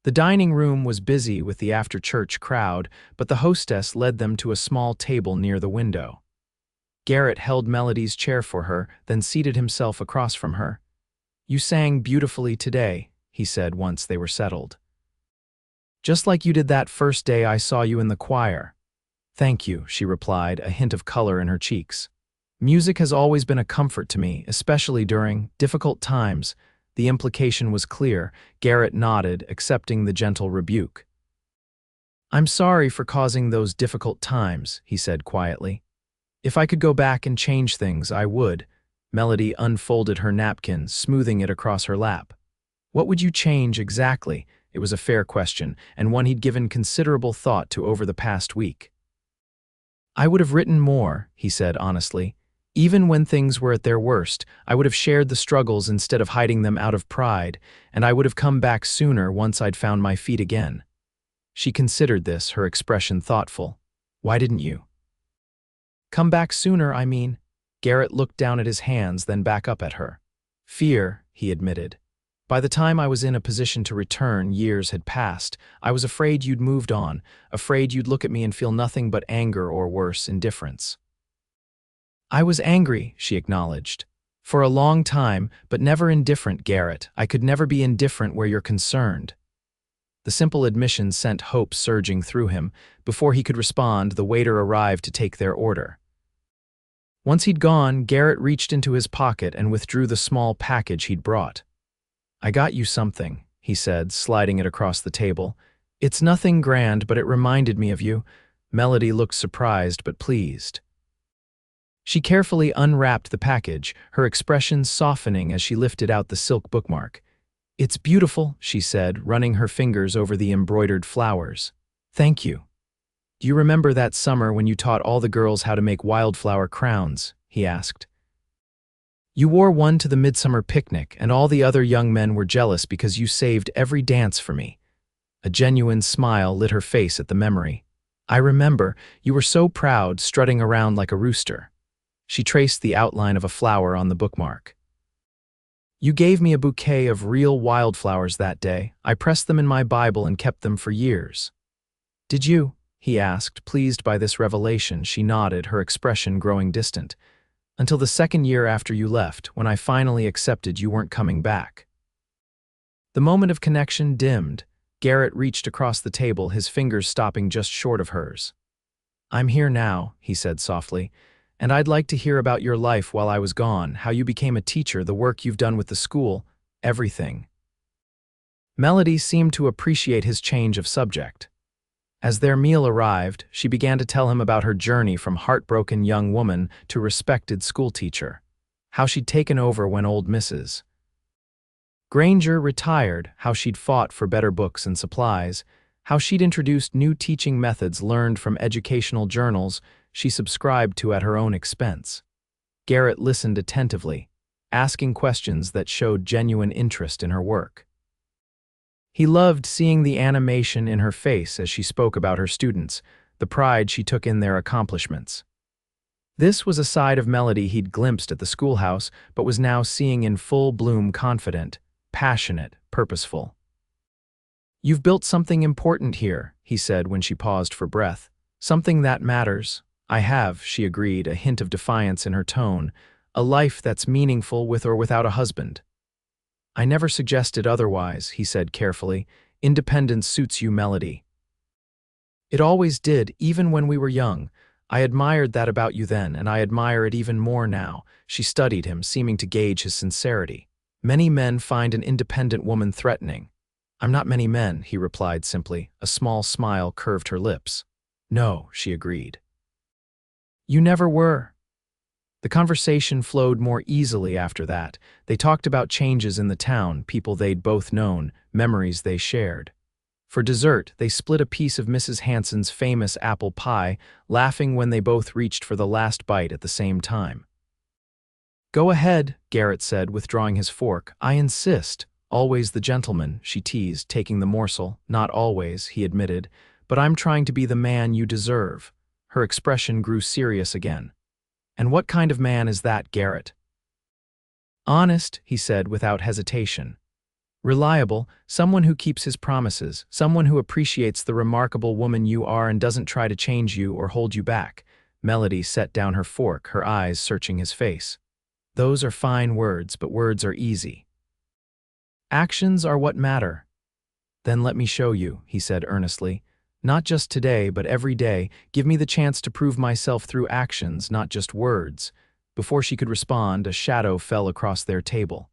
The dining room was busy with the after-church crowd, but the hostess led them to a small table near the window. Garrett held Melody's chair for her, then seated himself across from her. "You sang beautifully today," he said once they were settled. "Just like you did that first day I saw you in the choir." "Thank you," she replied, a hint of color in her cheeks. "Music has always been a comfort to me, especially during difficult times." The implication was clear. Garrett nodded, accepting the gentle rebuke. "I'm sorry for causing those difficult times," he said quietly. "If I could go back and change things, I would." Melody unfolded her napkin, smoothing it across her lap. "What would you change exactly?" It was a fair question, and one he'd given considerable thought to over the past week. "I would have written more," he said honestly. "Even when things were at their worst, I would have shared the struggles instead of hiding them out of pride, and I would have come back sooner once I'd found my feet again." She considered this, her expression thoughtful. "Why didn't you?" "Come back sooner, I mean." Garrett looked down at his hands, then back up at her. "Fear," he admitted. "By the time I was in a position to return, years had passed. I was afraid you'd moved on, afraid you'd look at me and feel nothing but anger or worse, indifference." "I was angry," she acknowledged. For a long time, but never indifferent, Garrett. I could never be indifferent where you're concerned. The simple admission sent hope surging through him. Before he could respond, the waiter arrived to take their order. Once he'd gone, Garrett reached into his pocket and withdrew the small package he'd brought. "I got you something," he said, sliding it across the table. "It's nothing grand, but it reminded me of you." Melody looked surprised but pleased. She carefully unwrapped the package, her expression softening as she lifted out the silk bookmark. "It's beautiful," she said, running her fingers over the embroidered flowers. "Thank you." "Do you remember that summer when you taught all the girls how to make wildflower crowns?" he asked. "You wore one to the midsummer picnic, and all the other young men were jealous because you saved every dance for me." A genuine smile lit her face at the memory. "I remember, you were so proud, strutting around like a rooster." She traced the outline of a flower on the bookmark. "You gave me a bouquet of real wildflowers that day. I pressed them in my Bible and kept them for years." "Did you?" he asked, pleased by this revelation. She nodded, her expression growing distant. "Until the second year after you left, when I finally accepted you weren't coming back." The moment of connection dimmed. Garrett reached across the table, his fingers stopping just short of hers. "I'm here now," he said softly, "and I'd like to hear about your life while I was gone, how you became a teacher, the work you've done with the school, everything." Melody seemed to appreciate his change of subject. As their meal arrived, she began to tell him about her journey from heartbroken young woman to respected schoolteacher, how she'd taken over when old Mrs. Granger retired, how she'd fought for better books and supplies, how she'd introduced new teaching methods learned from educational journals she subscribed to at her own expense. Garrett listened attentively, asking questions that showed genuine interest in her work. He loved seeing the animation in her face as she spoke about her students, the pride she took in their accomplishments. This was a side of Melody he'd glimpsed at the schoolhouse, but was now seeing in full bloom, confident, passionate, purposeful. "You've built something important here," he said when she paused for breath. "Something that matters." "I have," she agreed, a hint of defiance in her tone. "A life that's meaningful with or without a husband." "I never suggested otherwise," he said carefully. "Independence suits you, Melody. It always did, even when we were young. I admired that about you then, and I admire it even more now." She studied him, seeming to gauge his sincerity. "Many men find an independent woman threatening." "I'm not many men," he replied simply. A small smile curved her lips. "No," she agreed. "You never were." The conversation flowed more easily after that. They talked about changes in the town, people they'd both known, memories they shared. For dessert, they split a piece of Mrs. Hanson's famous apple pie, laughing when they both reached for the last bite at the same time. "Go ahead," Garrett said, withdrawing his fork. "I insist." "Always the gentleman," she teased, taking the morsel. "Not always," he admitted, "but I'm trying to be the man you deserve." Her expression grew serious again. "And what kind of man is that, Garrett?" "Honest," he said without hesitation. "Reliable, someone who keeps his promises, someone who appreciates the remarkable woman you are and doesn't try to change you or hold you back." Melody set down her fork, her eyes searching his face. "Those are fine words, but words are easy. Actions are what matter." "Then let me show you," he said earnestly. "Not just today, but every day. Give me the chance to prove myself through actions, not just words." Before she could respond, a shadow fell across their table.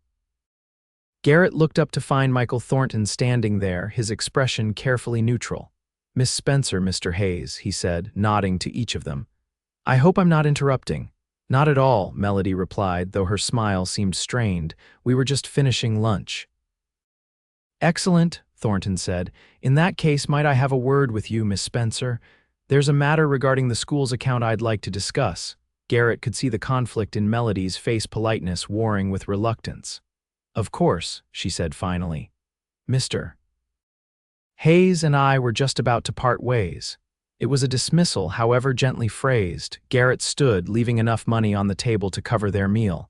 Garrett looked up to find Michael Thornton standing there, his expression carefully neutral. "Miss Spencer, Mr. Hayes," he said, nodding to each of them. "I hope I'm not interrupting." "Not at all," Melody replied, though her smile seemed strained. "We were just finishing lunch." "Excellent," Thornton said. "In that case, might I have a word with you, Miss Spencer? There's a matter regarding the school's account I'd like to discuss." Garrett could see the conflict in Melody's face, politeness warring with reluctance. "Of course," she said finally. "Mr. Hayes and I were just about to part ways." It was a dismissal, however gently phrased. Garrett stood, leaving enough money on the table to cover their meal.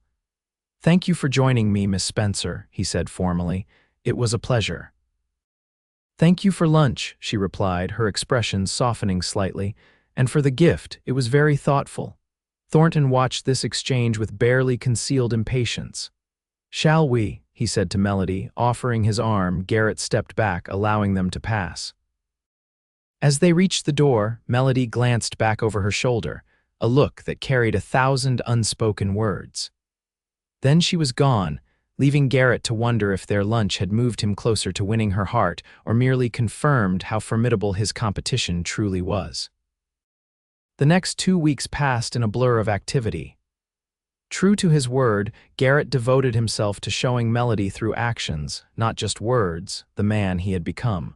"Thank you for joining me, Miss Spencer," he said formally. "It was a pleasure." "Thank you for lunch," she replied, her expression softening slightly. "And for the gift, it was very thoughtful." Thornton watched this exchange with barely concealed impatience. "Shall we?" he said to Melody, offering his arm. Garrett stepped back, allowing them to pass. As they reached the door, Melody glanced back over her shoulder, a look that carried 1,000 unspoken words. Then she was gone, leaving Garrett to wonder if their lunch had moved him closer to winning her heart or merely confirmed how formidable his competition truly was. The next 2 weeks passed in a blur of activity. True to his word, Garrett devoted himself to showing Melody through actions, not just words, the man he had become.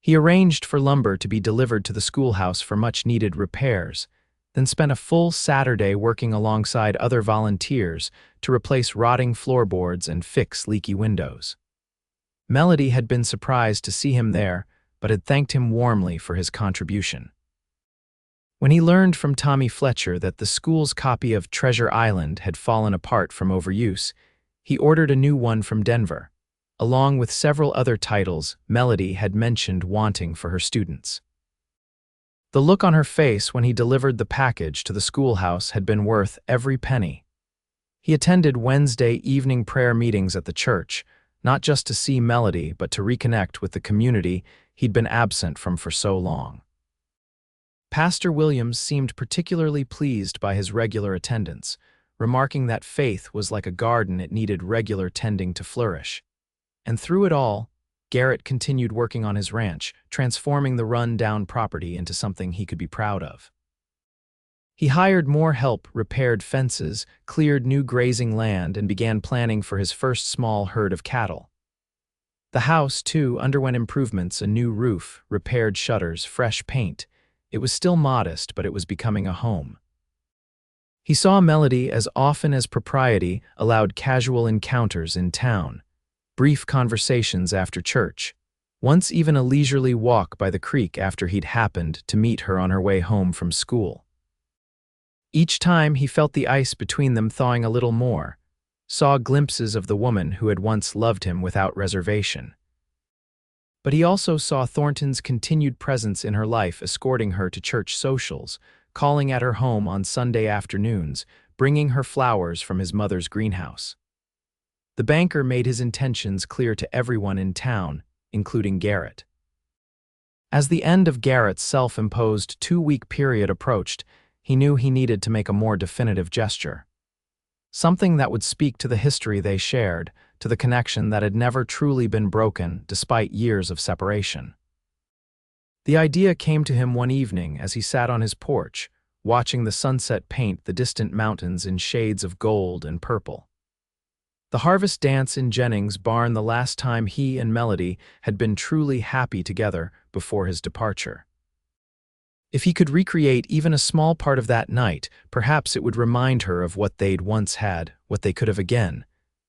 He arranged for lumber to be delivered to the schoolhouse for much-needed repairs, then spent a full Saturday working alongside other volunteers to replace rotting floorboards and fix leaky windows. Melody had been surprised to see him there, but had thanked him warmly for his contribution. When he learned from Tommy Fletcher that the school's copy of Treasure Island had fallen apart from overuse, he ordered a new one from Denver, along with several other titles Melody had mentioned wanting for her students. The look on her face when he delivered the package to the schoolhouse had been worth every penny. He attended Wednesday evening prayer meetings at the church, not just to see Melody but to reconnect with the community he'd been absent from for so long. Pastor Williams seemed particularly pleased by his regular attendance, remarking that faith was like a garden, it needed regular tending to flourish. And through it all, Garrett continued working on his ranch, transforming the run-down property into something he could be proud of. He hired more help, repaired fences, cleared new grazing land, and began planning for his first small herd of cattle. The house, too, underwent improvements: a new roof, repaired shutters, fresh paint. It was still modest, but it was becoming a home. He saw Melody as often as propriety allowed casual encounters in town, brief conversations after church, once even a leisurely walk by the creek after he'd happened to meet her on her way home from school. Each time he felt the ice between them thawing a little more, saw glimpses of the woman who had once loved him without reservation. But he also saw Thornton's continued presence in her life, escorting her to church socials, calling at her home on Sunday afternoons, bringing her flowers from his mother's greenhouse. The banker made his intentions clear to everyone in town, including Garrett. As the end of Garrett's self-imposed 2-week period approached, he knew he needed to make a more definitive gesture. Something that would speak to the history they shared, to the connection that had never truly been broken despite years of separation. The idea came to him one evening as he sat on his porch, watching the sunset paint the distant mountains in shades of gold and purple. The harvest dance in Jennings' barn, the last time he and Melody had been truly happy together before his departure. If he could recreate even a small part of that night, perhaps it would remind her of what they'd once had, what they could have again.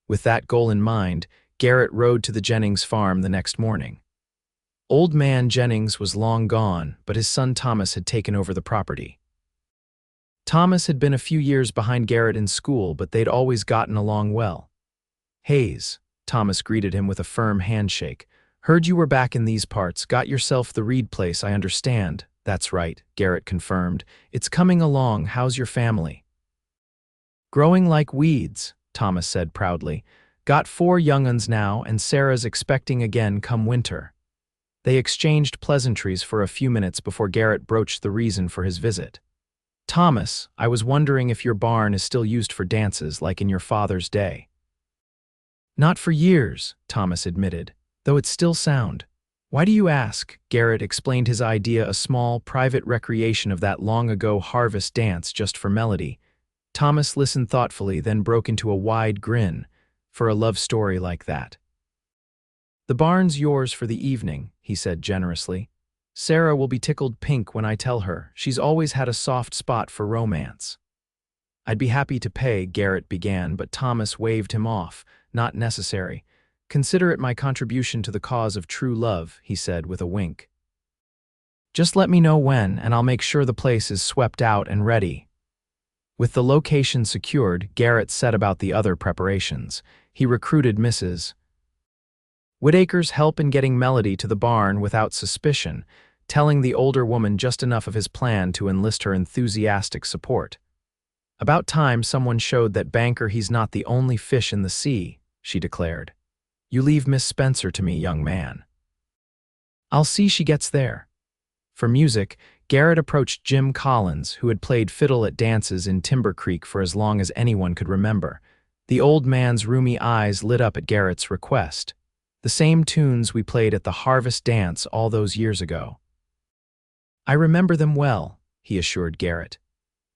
With that goal in mind, Garrett rode to the Jennings farm the next morning. Old man Jennings was long gone, but his son Thomas had taken over the property. Thomas had been a few years behind Garrett in school, but they'd always gotten along well. "Hayes," Thomas greeted him with a firm handshake. "Heard you were back in these parts. Got yourself the Reed place, I understand." "That's right," Garrett confirmed. "It's coming along. How's your family?" "Growing like weeds," Thomas said proudly. "Got 4 young'uns now, and Sarah's expecting again come winter." They exchanged pleasantries for a few minutes before Garrett broached the reason for his visit. "Thomas, I was wondering if your barn is still used for dances like in your father's day." "Not for years," Thomas admitted, "though it's still sound." "Why do you ask?" Garrett explained his idea, a small, private recreation of that long-ago harvest dance just for Melody. Thomas listened thoughtfully, then broke into a wide grin. "For a love story like that." "The barn's yours for the evening," he said generously. "Sarah will be tickled pink when I tell her. She's always had a soft spot for romance." "I'd be happy to pay," Garrett began, but Thomas waved him off. "Not necessary. Consider it my contribution to the cause of true love," he said with a wink. "Just let me know when, and I'll make sure the place is swept out and ready." With the location secured, Garrett set about the other preparations. He recruited Mrs. Whitaker's help in getting Melody to the barn without suspicion, telling the older woman just enough of his plan to enlist her enthusiastic support. About time someone showed that banker he's not the only fish in the sea, she declared. You leave Miss Spencer to me, young man. I'll see she gets there. For music, Garrett approached Jim Collins, who had played fiddle at dances in Timber Creek for as long as anyone could remember. The old man's rheumy eyes lit up at Garrett's request. The same tunes we played at the Harvest Dance all those years ago. I remember them well, he assured Garrett.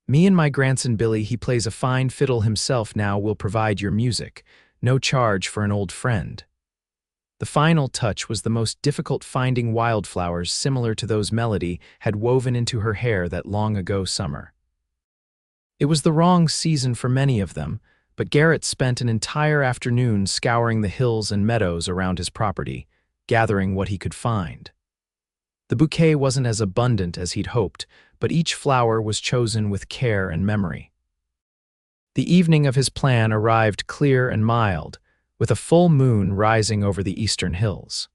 Me and my grandson Billy, he plays a fine fiddle himself now, will provide your music. No charge for an old friend. The final touch was the most difficult, finding wildflowers similar to those Melody had woven into her hair that long ago summer. It was the wrong season for many of them, but Garrett spent an entire afternoon scouring the hills and meadows around his property, gathering what he could find. The bouquet wasn't as abundant as he'd hoped, but each flower was chosen with care and memory. The evening of his plan arrived clear and mild, with a full moon rising over the eastern hills.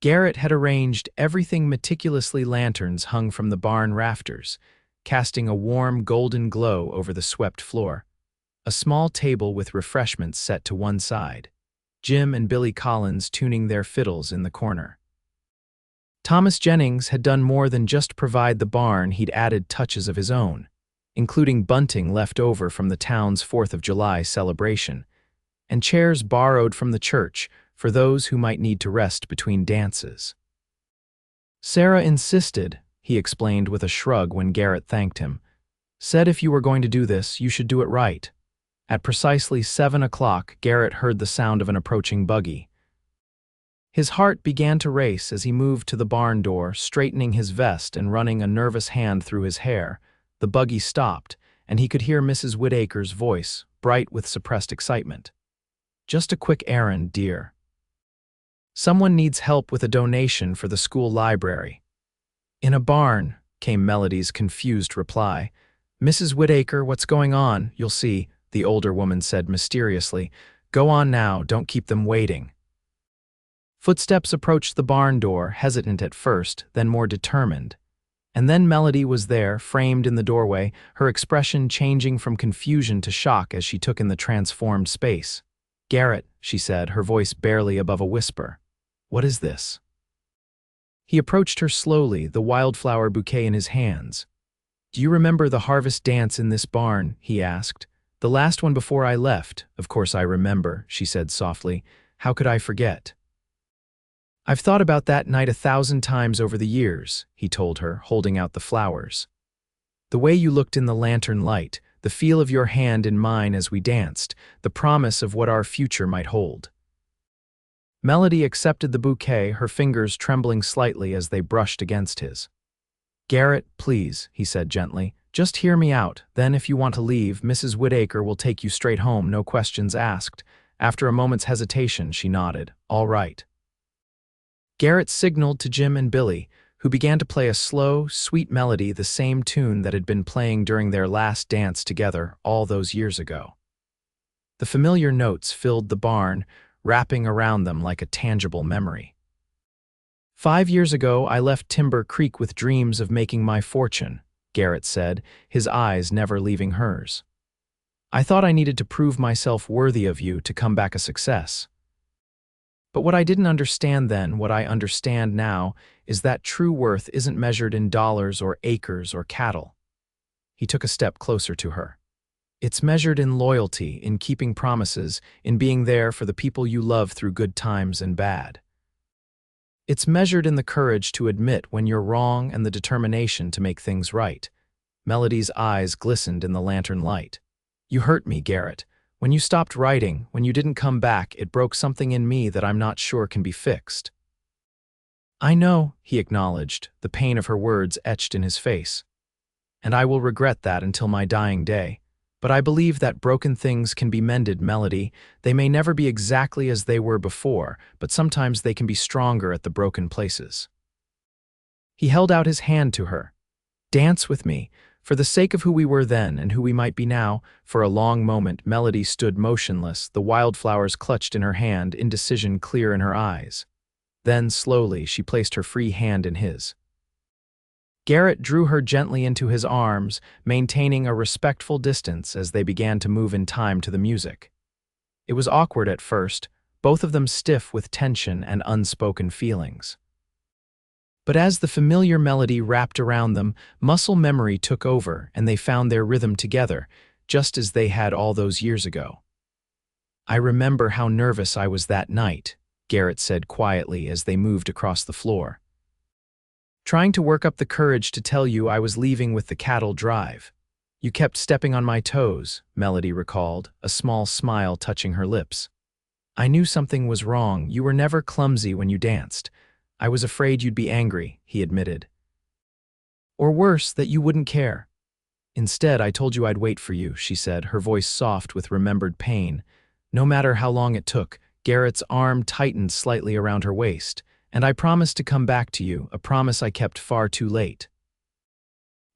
Garrett had arranged everything meticulously. Lanterns hung from the barn rafters, casting a warm golden glow over the swept floor. A small table with refreshments set to one side. Jim and Billy Collins tuning their fiddles in the corner. Thomas Jennings had done more than just provide the barn, he'd added touches of his own, including bunting left over from the town's 4th of July celebration, and chairs borrowed from the church for those who might need to rest between dances. Sarah insisted, he explained with a shrug when Garrett thanked him. Said if you were going to do this, you should do it right. At precisely 7 o'clock, Garrett heard the sound of an approaching buggy. His heart began to race as he moved to the barn door, straightening his vest and running a nervous hand through his hair. The buggy stopped, and he could hear Mrs. Whittaker's voice, bright with suppressed excitement. Just a quick errand, dear. Someone needs help with a donation for the school library. In a barn, came Melody's confused reply. Mrs. Whittaker, what's going on? You'll see, the older woman said mysteriously. Go on now, don't keep them waiting. Footsteps approached the barn door, hesitant at first, then more determined. And then Melody was there, framed in the doorway, her expression changing from confusion to shock as she took in the transformed space. Garrett, she said, her voice barely above a whisper. What is this? He approached her slowly, the wildflower bouquet in his hands. Do you remember the harvest dance in this barn? He asked. The last one before I left. Of course I remember, she said softly. How could I forget? I've thought about that night 1,000 times over the years, he told her, holding out the flowers. The way you looked in the lantern light, the feel of your hand in mine as we danced, the promise of what our future might hold. Melody accepted the bouquet, her fingers trembling slightly as they brushed against his. Garrett, please, he said gently, just hear me out. Then if you want to leave, Mrs. Whittaker will take you straight home, no questions asked. After a moment's hesitation, she nodded. All right. Garrett signaled to Jim and Billy, who began to play a slow, sweet melody, the same tune that had been playing during their last dance together all those years ago. The familiar notes filled the barn, wrapping around them like a tangible memory. 5 years ago, I left Timber Creek with dreams of making my fortune, Garrett said, his eyes never leaving hers. I thought I needed to prove myself worthy of you to come back a success. But what I didn't understand then, what I understand now, is that true worth isn't measured in dollars or acres or cattle. He took a step closer to her. It's measured in loyalty, in keeping promises, in being there for the people you love through good times and bad. It's measured in the courage to admit when you're wrong and the determination to make things right. Melody's eyes glistened in the lantern light. You hurt me, Garrett. When you stopped writing, when you didn't come back, it broke something in me that I'm not sure can be fixed. I know, he acknowledged, the pain of her words etched in his face. And I will regret that until my dying day. But I believe that broken things can be mended, Melody. They may never be exactly as they were before, but sometimes they can be stronger at the broken places. He held out his hand to her. Dance with me. For the sake of who we were then and who we might be now. For a long moment, Melody stood motionless, the wildflowers clutched in her hand, indecision clear in her eyes. Then, slowly, she placed her free hand in his. Garrett drew her gently into his arms, maintaining a respectful distance as they began to move in time to the music. It was awkward at first, both of them stiff with tension and unspoken feelings. But as the familiar melody wrapped around them, muscle memory took over and they found their rhythm together, just as they had all those years ago. "I remember how nervous I was that night," Garrett said quietly as they moved across the floor. "Trying to work up the courage to tell you I was leaving with the cattle drive. You kept stepping on my toes," Melody recalled, a small smile touching her lips. "I knew something was wrong. You were never clumsy when you danced. I was afraid you'd be angry," he admitted. "Or worse, that you wouldn't care. Instead, I told you I'd wait for you," she said, her voice soft with remembered pain. No matter how long it took, Garrett's arm tightened slightly around her waist. "And I promised to come back to you, a promise I kept far too late."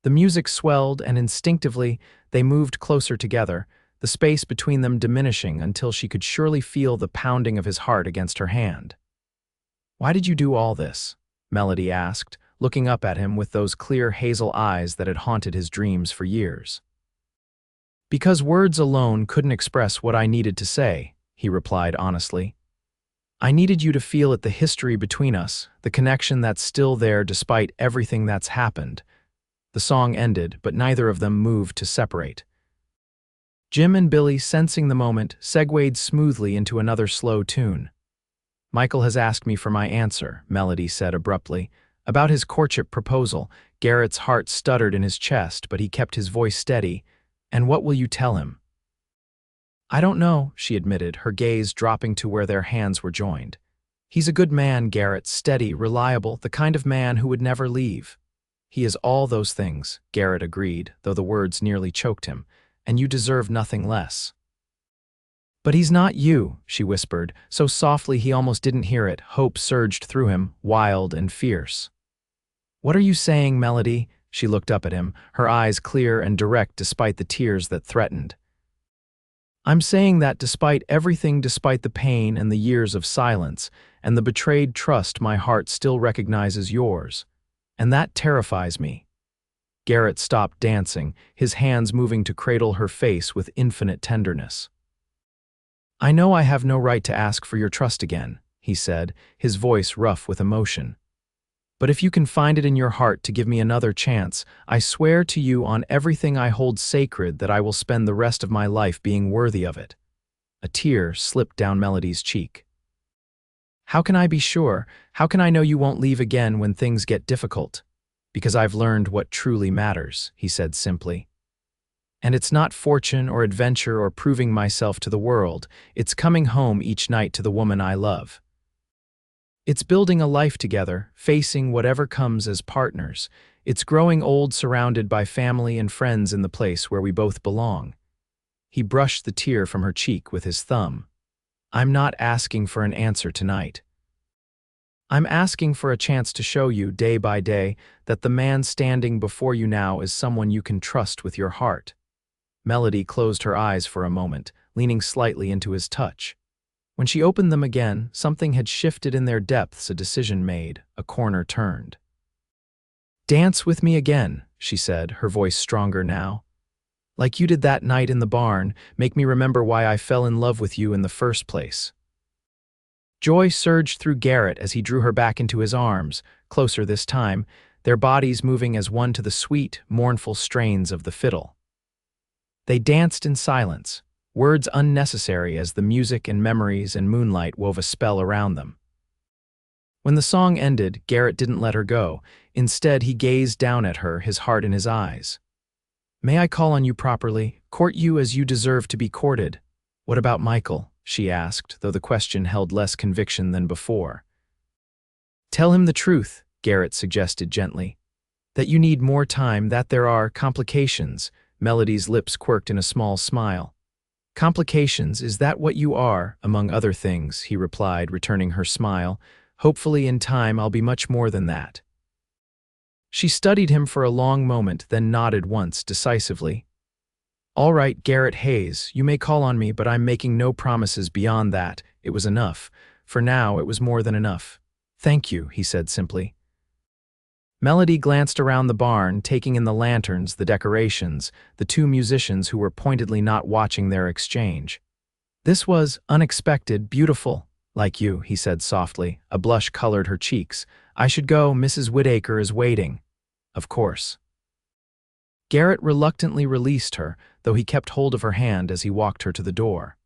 The music swelled, and instinctively, they moved closer together, the space between them diminishing until she could surely feel the pounding of his heart against her hand. "Why did you do all this?" Melody asked, looking up at him with those clear hazel eyes that had haunted his dreams for years. "Because words alone couldn't express what I needed to say," he replied honestly. "I needed you to feel it, the history between us, the connection that's still there despite everything that's happened." The song ended, but neither of them moved to separate. Jim and Billy, sensing the moment, segued smoothly into another slow tune. "Michael has asked me for my answer," Melody said abruptly. About his courtship proposal, Garrett's heart stuttered in his chest, but he kept his voice steady. "And what will you tell him?" "I don't know," she admitted, her gaze dropping to where their hands were joined. "He's a good man, Garrett, steady, reliable, the kind of man who would never leave." "He is all those things," Garrett agreed, though the words nearly choked him, "and you deserve nothing less." "But he's not you," she whispered, so softly he almost didn't hear it. Hope surged through him, wild and fierce. "What are you saying, Melody?" She looked up at him, her eyes clear and direct despite the tears that threatened. "I'm saying that despite everything, despite the pain and the years of silence, and the betrayed trust, my heart still recognizes yours. And that terrifies me." Garrett stopped dancing, his hands moving to cradle her face with infinite tenderness. "I know I have no right to ask for your trust again," he said, his voice rough with emotion. "But if you can find it in your heart to give me another chance, I swear to you on everything I hold sacred that I will spend the rest of my life being worthy of it." A tear slipped down Melody's cheek. "How can I be sure? How can I know you won't leave again when things get difficult?" "Because I've learned what truly matters," he said simply. "And it's not fortune or adventure or proving myself to the world. It's coming home each night to the woman I love. It's building a life together, facing whatever comes as partners. It's growing old surrounded by family and friends in the place where we both belong." He brushed the tear from her cheek with his thumb. "I'm not asking for an answer tonight. I'm asking for a chance to show you, day by day, that the man standing before you now is someone you can trust with your heart." Melody closed her eyes for a moment, leaning slightly into his touch. When she opened them again, something had shifted in their depths, a decision made, a corner turned. "Dance with me again," she said, her voice stronger now. "Like you did that night in the barn, make me remember why I fell in love with you in the first place." Joy surged through Garrett as he drew her back into his arms, closer this time, their bodies moving as one to the sweet, mournful strains of the fiddle. They danced in silence, words unnecessary as the music and memories and moonlight wove a spell around them. When the song ended, Garrett didn't let her go. Instead, he gazed down at her, his heart in his eyes. "May I call on you properly, court you as you deserve to be courted?" "What about Michael?" she asked, though the question held less conviction than before. "Tell him the truth," Garrett suggested gently. "That you need more time, that there are complications." Melody's lips quirked in a small smile. "Complications, is that what you are, among other things?" he replied, returning her smile. "Hopefully in time I'll be much more than that." She studied him for a long moment, then nodded once, decisively. "All right, Garrett Hayes, you may call on me, but I'm making no promises beyond that." It was enough. For now, it was more than enough. "Thank you," he said simply. Melody glanced around the barn, taking in the lanterns, the decorations, the two musicians who were pointedly not watching their exchange. "This was unexpected, beautiful, like you," he said softly. A blush colored her cheeks. "I should go, Mrs. Whittaker is waiting." "Of course." Garrett reluctantly released her, though he kept hold of her hand as he walked her to the door.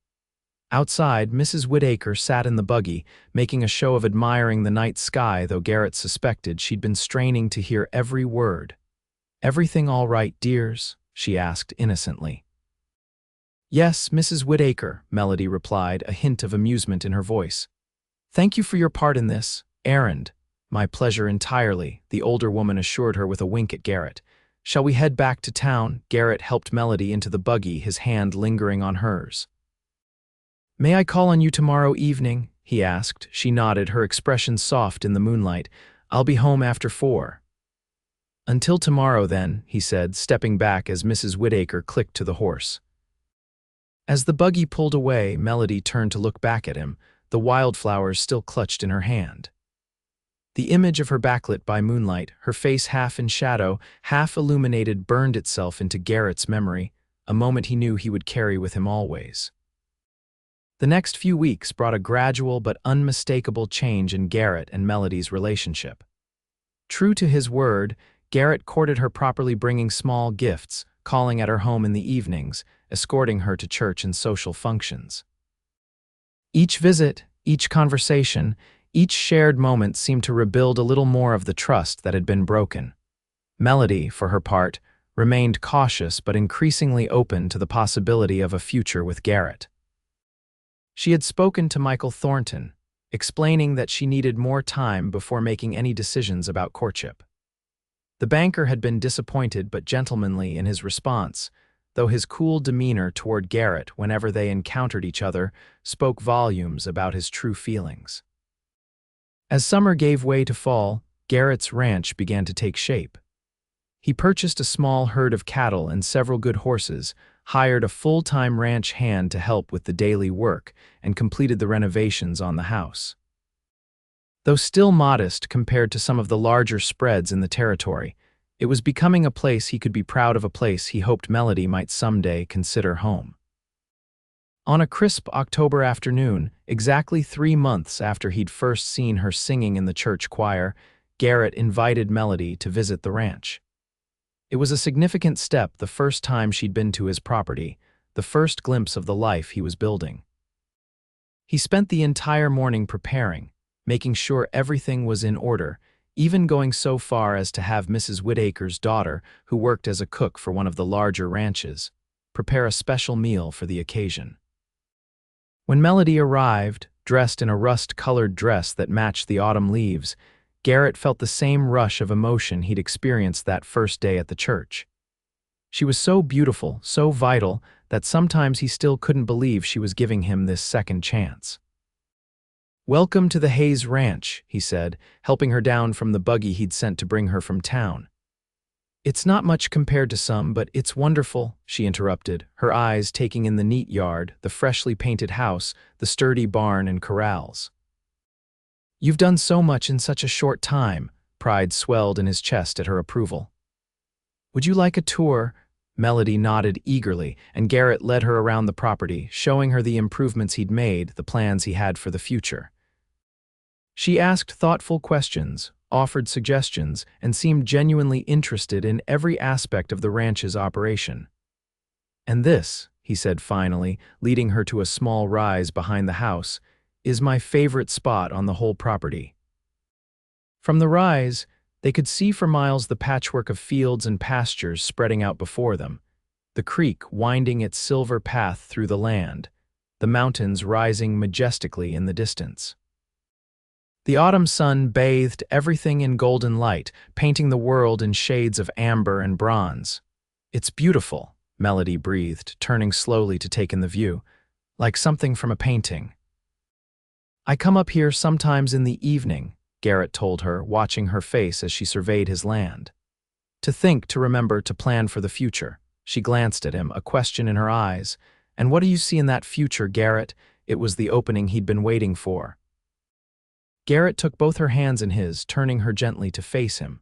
Outside, Mrs. Whittaker sat in the buggy, making a show of admiring the night sky, though Garrett suspected she'd been straining to hear every word. "Everything all right, dears?" she asked innocently. "Yes, Mrs. Whittaker," Melody replied, a hint of amusement in her voice. "Thank you for your part in this errand." "My pleasure entirely," the older woman assured her with a wink at Garrett. "Shall we head back to town?" Garrett helped Melody into the buggy, his hand lingering on hers. "May I call on you tomorrow evening?" he asked. She nodded, her expression soft in the moonlight. "I'll be home after 4. "Until tomorrow, then," he said, stepping back as Mrs. Whittaker clicked to the horse. As the buggy pulled away, Melody turned to look back at him, the wildflowers still clutched in her hand. The image of her backlit by moonlight, her face half in shadow, half illuminated, burned itself into Garrett's memory, a moment he knew he would carry with him always. The next few weeks brought a gradual but unmistakable change in Garrett and Melody's relationship. True to his word, Garrett courted her properly, bringing small gifts, calling at her home in the evenings, escorting her to church and social functions. Each visit, each conversation, each shared moment seemed to rebuild a little more of the trust that had been broken. Melody, for her part, remained cautious but increasingly open to the possibility of a future with Garrett. She had spoken to Michael Thornton, explaining that she needed more time before making any decisions about courtship. The banker had been disappointed but gentlemanly in his response, though his cool demeanor toward Garrett whenever they encountered each other spoke volumes about his true feelings. As summer gave way to fall, Garrett's ranch began to take shape. He purchased a small herd of cattle and several good horses, hired a full-time ranch hand to help with the daily work, and completed the renovations on the house. Though still modest compared to some of the larger spreads in the territory, it was becoming a place he could be proud of, a place he hoped Melody might someday consider home. On a crisp October afternoon, exactly 3 months after he'd first seen her singing in the church choir, Garrett invited Melody to visit the ranch. It was a significant step, the first time she'd been to his property, the first glimpse of the life he was building. He spent the entire morning preparing, making sure everything was in order, even going so far as to have Mrs. Whittaker's daughter, who worked as a cook for one of the larger ranches, prepare a special meal for the occasion. When Melody arrived, dressed in a rust-colored dress that matched the autumn leaves, Garrett felt the same rush of emotion he'd experienced that first day at the church. She was so beautiful, so vital, that sometimes he still couldn't believe she was giving him this second chance. "Welcome to the Hayes Ranch," he said, helping her down from the buggy he'd sent to bring her from town. "It's not much compared to some, but it's wonderful," she interrupted, her eyes taking in the neat yard, the freshly painted house, the sturdy barn and corrals. "You've done so much in such a short time," pride swelled in his chest at her approval. "Would you like a tour?" Melody nodded eagerly, and Garrett led her around the property, showing her the improvements he'd made, the plans he had for the future. She asked thoughtful questions, offered suggestions, and seemed genuinely interested in every aspect of the ranch's operation. "And this," he said finally, leading her to a small rise behind the house, "is my favorite spot on the whole property." From the rise, they could see for miles the patchwork of fields and pastures spreading out before them, the creek winding its silver path through the land, the mountains rising majestically in the distance. The autumn sun bathed everything in golden light, painting the world in shades of amber and bronze. "It's beautiful," Melody breathed, turning slowly to take in the view, "like something from a painting." "I come up here sometimes in the evening," Garrett told her, watching her face as she surveyed his land. "To think, to remember, to plan for the future." She glanced at him, a question in her eyes. "And what do you see in that future, Garrett?" It was the opening he'd been waiting for. Garrett took both her hands in his, turning her gently to face him.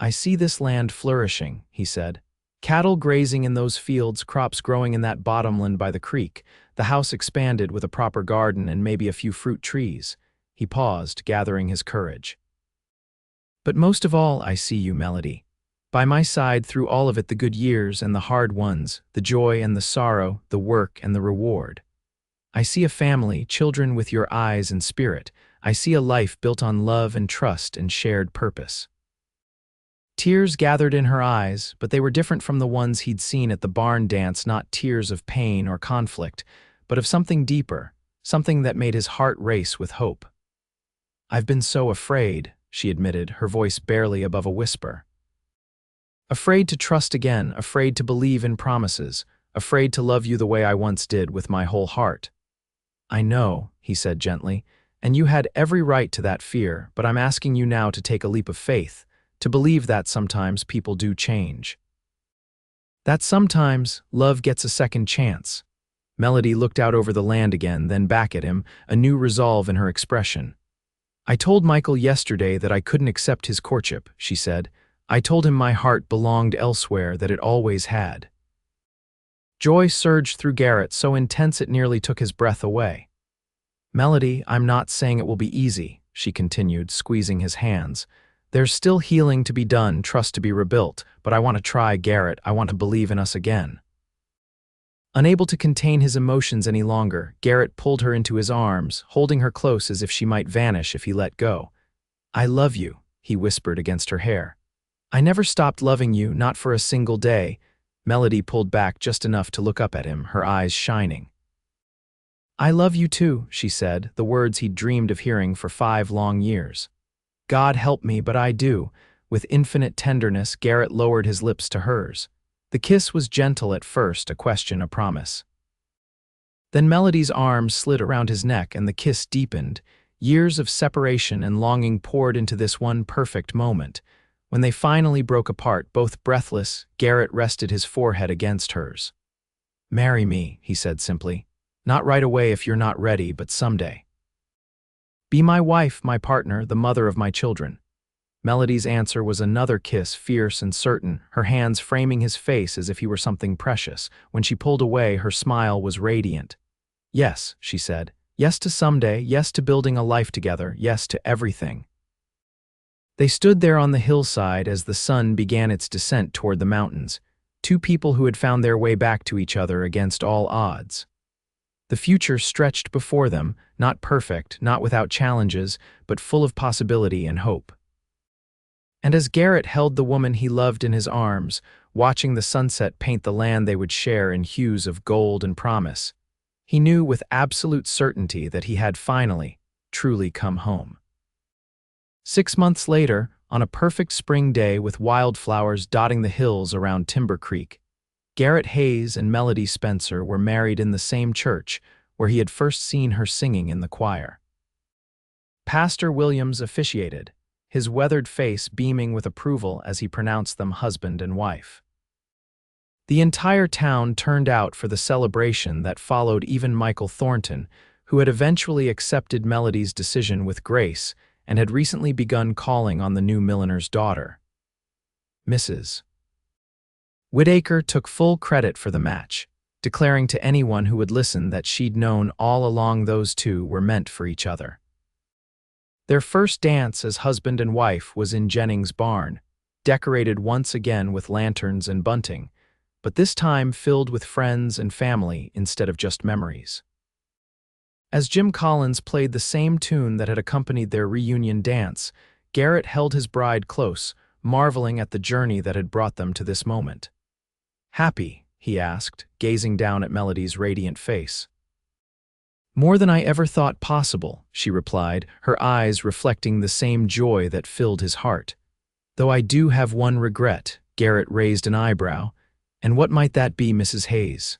I see this land flourishing, he said. Cattle grazing in those fields, crops growing in that bottomland by the creek, the house expanded with a proper garden and maybe a few fruit trees. He paused, gathering his courage. But most of all, I see you, Melody. By my side through all of it, the good years and the hard ones, the joy and the sorrow, the work and the reward. I see a family, children with your eyes and spirit. I see a life built on love and trust and shared purpose. Tears gathered in her eyes, but they were different from the ones he'd seen at the barn dance, not tears of pain or conflict, but of something deeper, something that made his heart race with hope. I've been so afraid, she admitted, her voice barely above a whisper. Afraid to trust again, afraid to believe in promises, afraid to love you the way I once did with my whole heart. I know, he said gently, and you had every right to that fear, but I'm asking you now to take a leap of faith, to believe that sometimes people do change. That sometimes love gets a second chance. Melody looked out over the land again, then back at him, a new resolve in her expression. I told Michael yesterday that I couldn't accept his courtship, she said. I told him my heart belonged elsewhere, that it always had. Joy surged through Garrett, so intense it nearly took his breath away. Melody, I'm not saying it will be easy, she continued, squeezing his hands. There's still healing to be done, trust to be rebuilt, but I want to try, Garrett. I want to believe in us again. Unable to contain his emotions any longer, Garrett pulled her into his arms, holding her close as if she might vanish if he let go. I love you, he whispered against her hair. I never stopped loving you, not for a single day. Melody pulled back just enough to look up at him, her eyes shining. I love you too, she said, the words he'd dreamed of hearing for 5 long years. God help me, but I do. With infinite tenderness, Garrett lowered his lips to hers. The kiss was gentle at first, a question, a promise. Then Melody's arms slid around his neck and the kiss deepened. Years of separation and longing poured into this one perfect moment. When they finally broke apart, both breathless, Garrett rested his forehead against hers. Marry me, he said simply. Not right away if you're not ready, but someday. Be my wife, my partner, the mother of my children. Melody's answer was another kiss, fierce and certain, her hands framing his face as if he were something precious. When she pulled away, her smile was radiant. Yes, she said. Yes to someday, yes to building a life together, yes to everything. They stood there on the hillside as the sun began its descent toward the mountains, 2 people who had found their way back to each other against all odds. The future stretched before them, not perfect, not without challenges, but full of possibility and hope. And as Garrett held the woman he loved in his arms, watching the sunset paint the land they would share in hues of gold and promise, he knew with absolute certainty that he had finally, truly come home. 6 months later, on a perfect spring day with wildflowers dotting the hills around Timber Creek, Garrett Hayes and Melody Spencer were married in the same church where he had first seen her singing in the choir. Pastor Williams officiated, his weathered face beaming with approval as he pronounced them husband and wife. The entire town turned out for the celebration that followed. Even Michael Thornton, who had eventually accepted Melody's decision with grace and had recently begun calling on the new milliner's daughter. Mrs. Whitaker took full credit for the match, declaring to anyone who would listen that she'd known all along those 2 were meant for each other. Their first dance as husband and wife was in Jennings' barn, decorated once again with lanterns and bunting, but this time filled with friends and family instead of just memories. As Jim Collins played the same tune that had accompanied their reunion dance, Garrett held his bride close, marveling at the journey that had brought them to this moment. Happy? He asked, gazing down at Melody's radiant face. More than I ever thought possible, she replied, her eyes reflecting the same joy that filled his heart. Though I do have one regret, Garrett raised an eyebrow. And what might that be, Mrs. Hayes?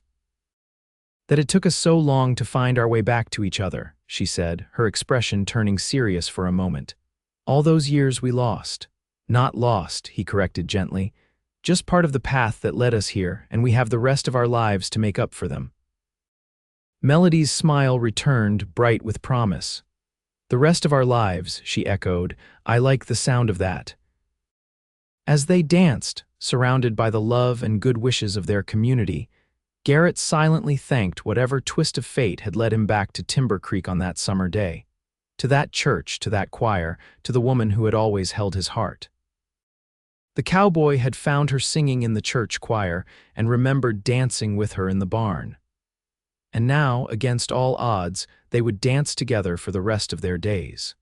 That it took us so long to find our way back to each other, she said, her expression turning serious for a moment. All those years we lost. Not lost, he corrected gently. Just part of the path that led us here, and we have the rest of our lives to make up for them. Melody's smile returned, bright with promise. The rest of our lives, she echoed. I like the sound of that. As they danced, surrounded by the love and good wishes of their community, Garrett silently thanked whatever twist of fate had led him back to Timber Creek on that summer day. To that church, to that choir, to the woman who had always held his heart. The cowboy had found her singing in the church choir and remembered dancing with her in the barn. And now, against all odds, they would dance together for the rest of their days.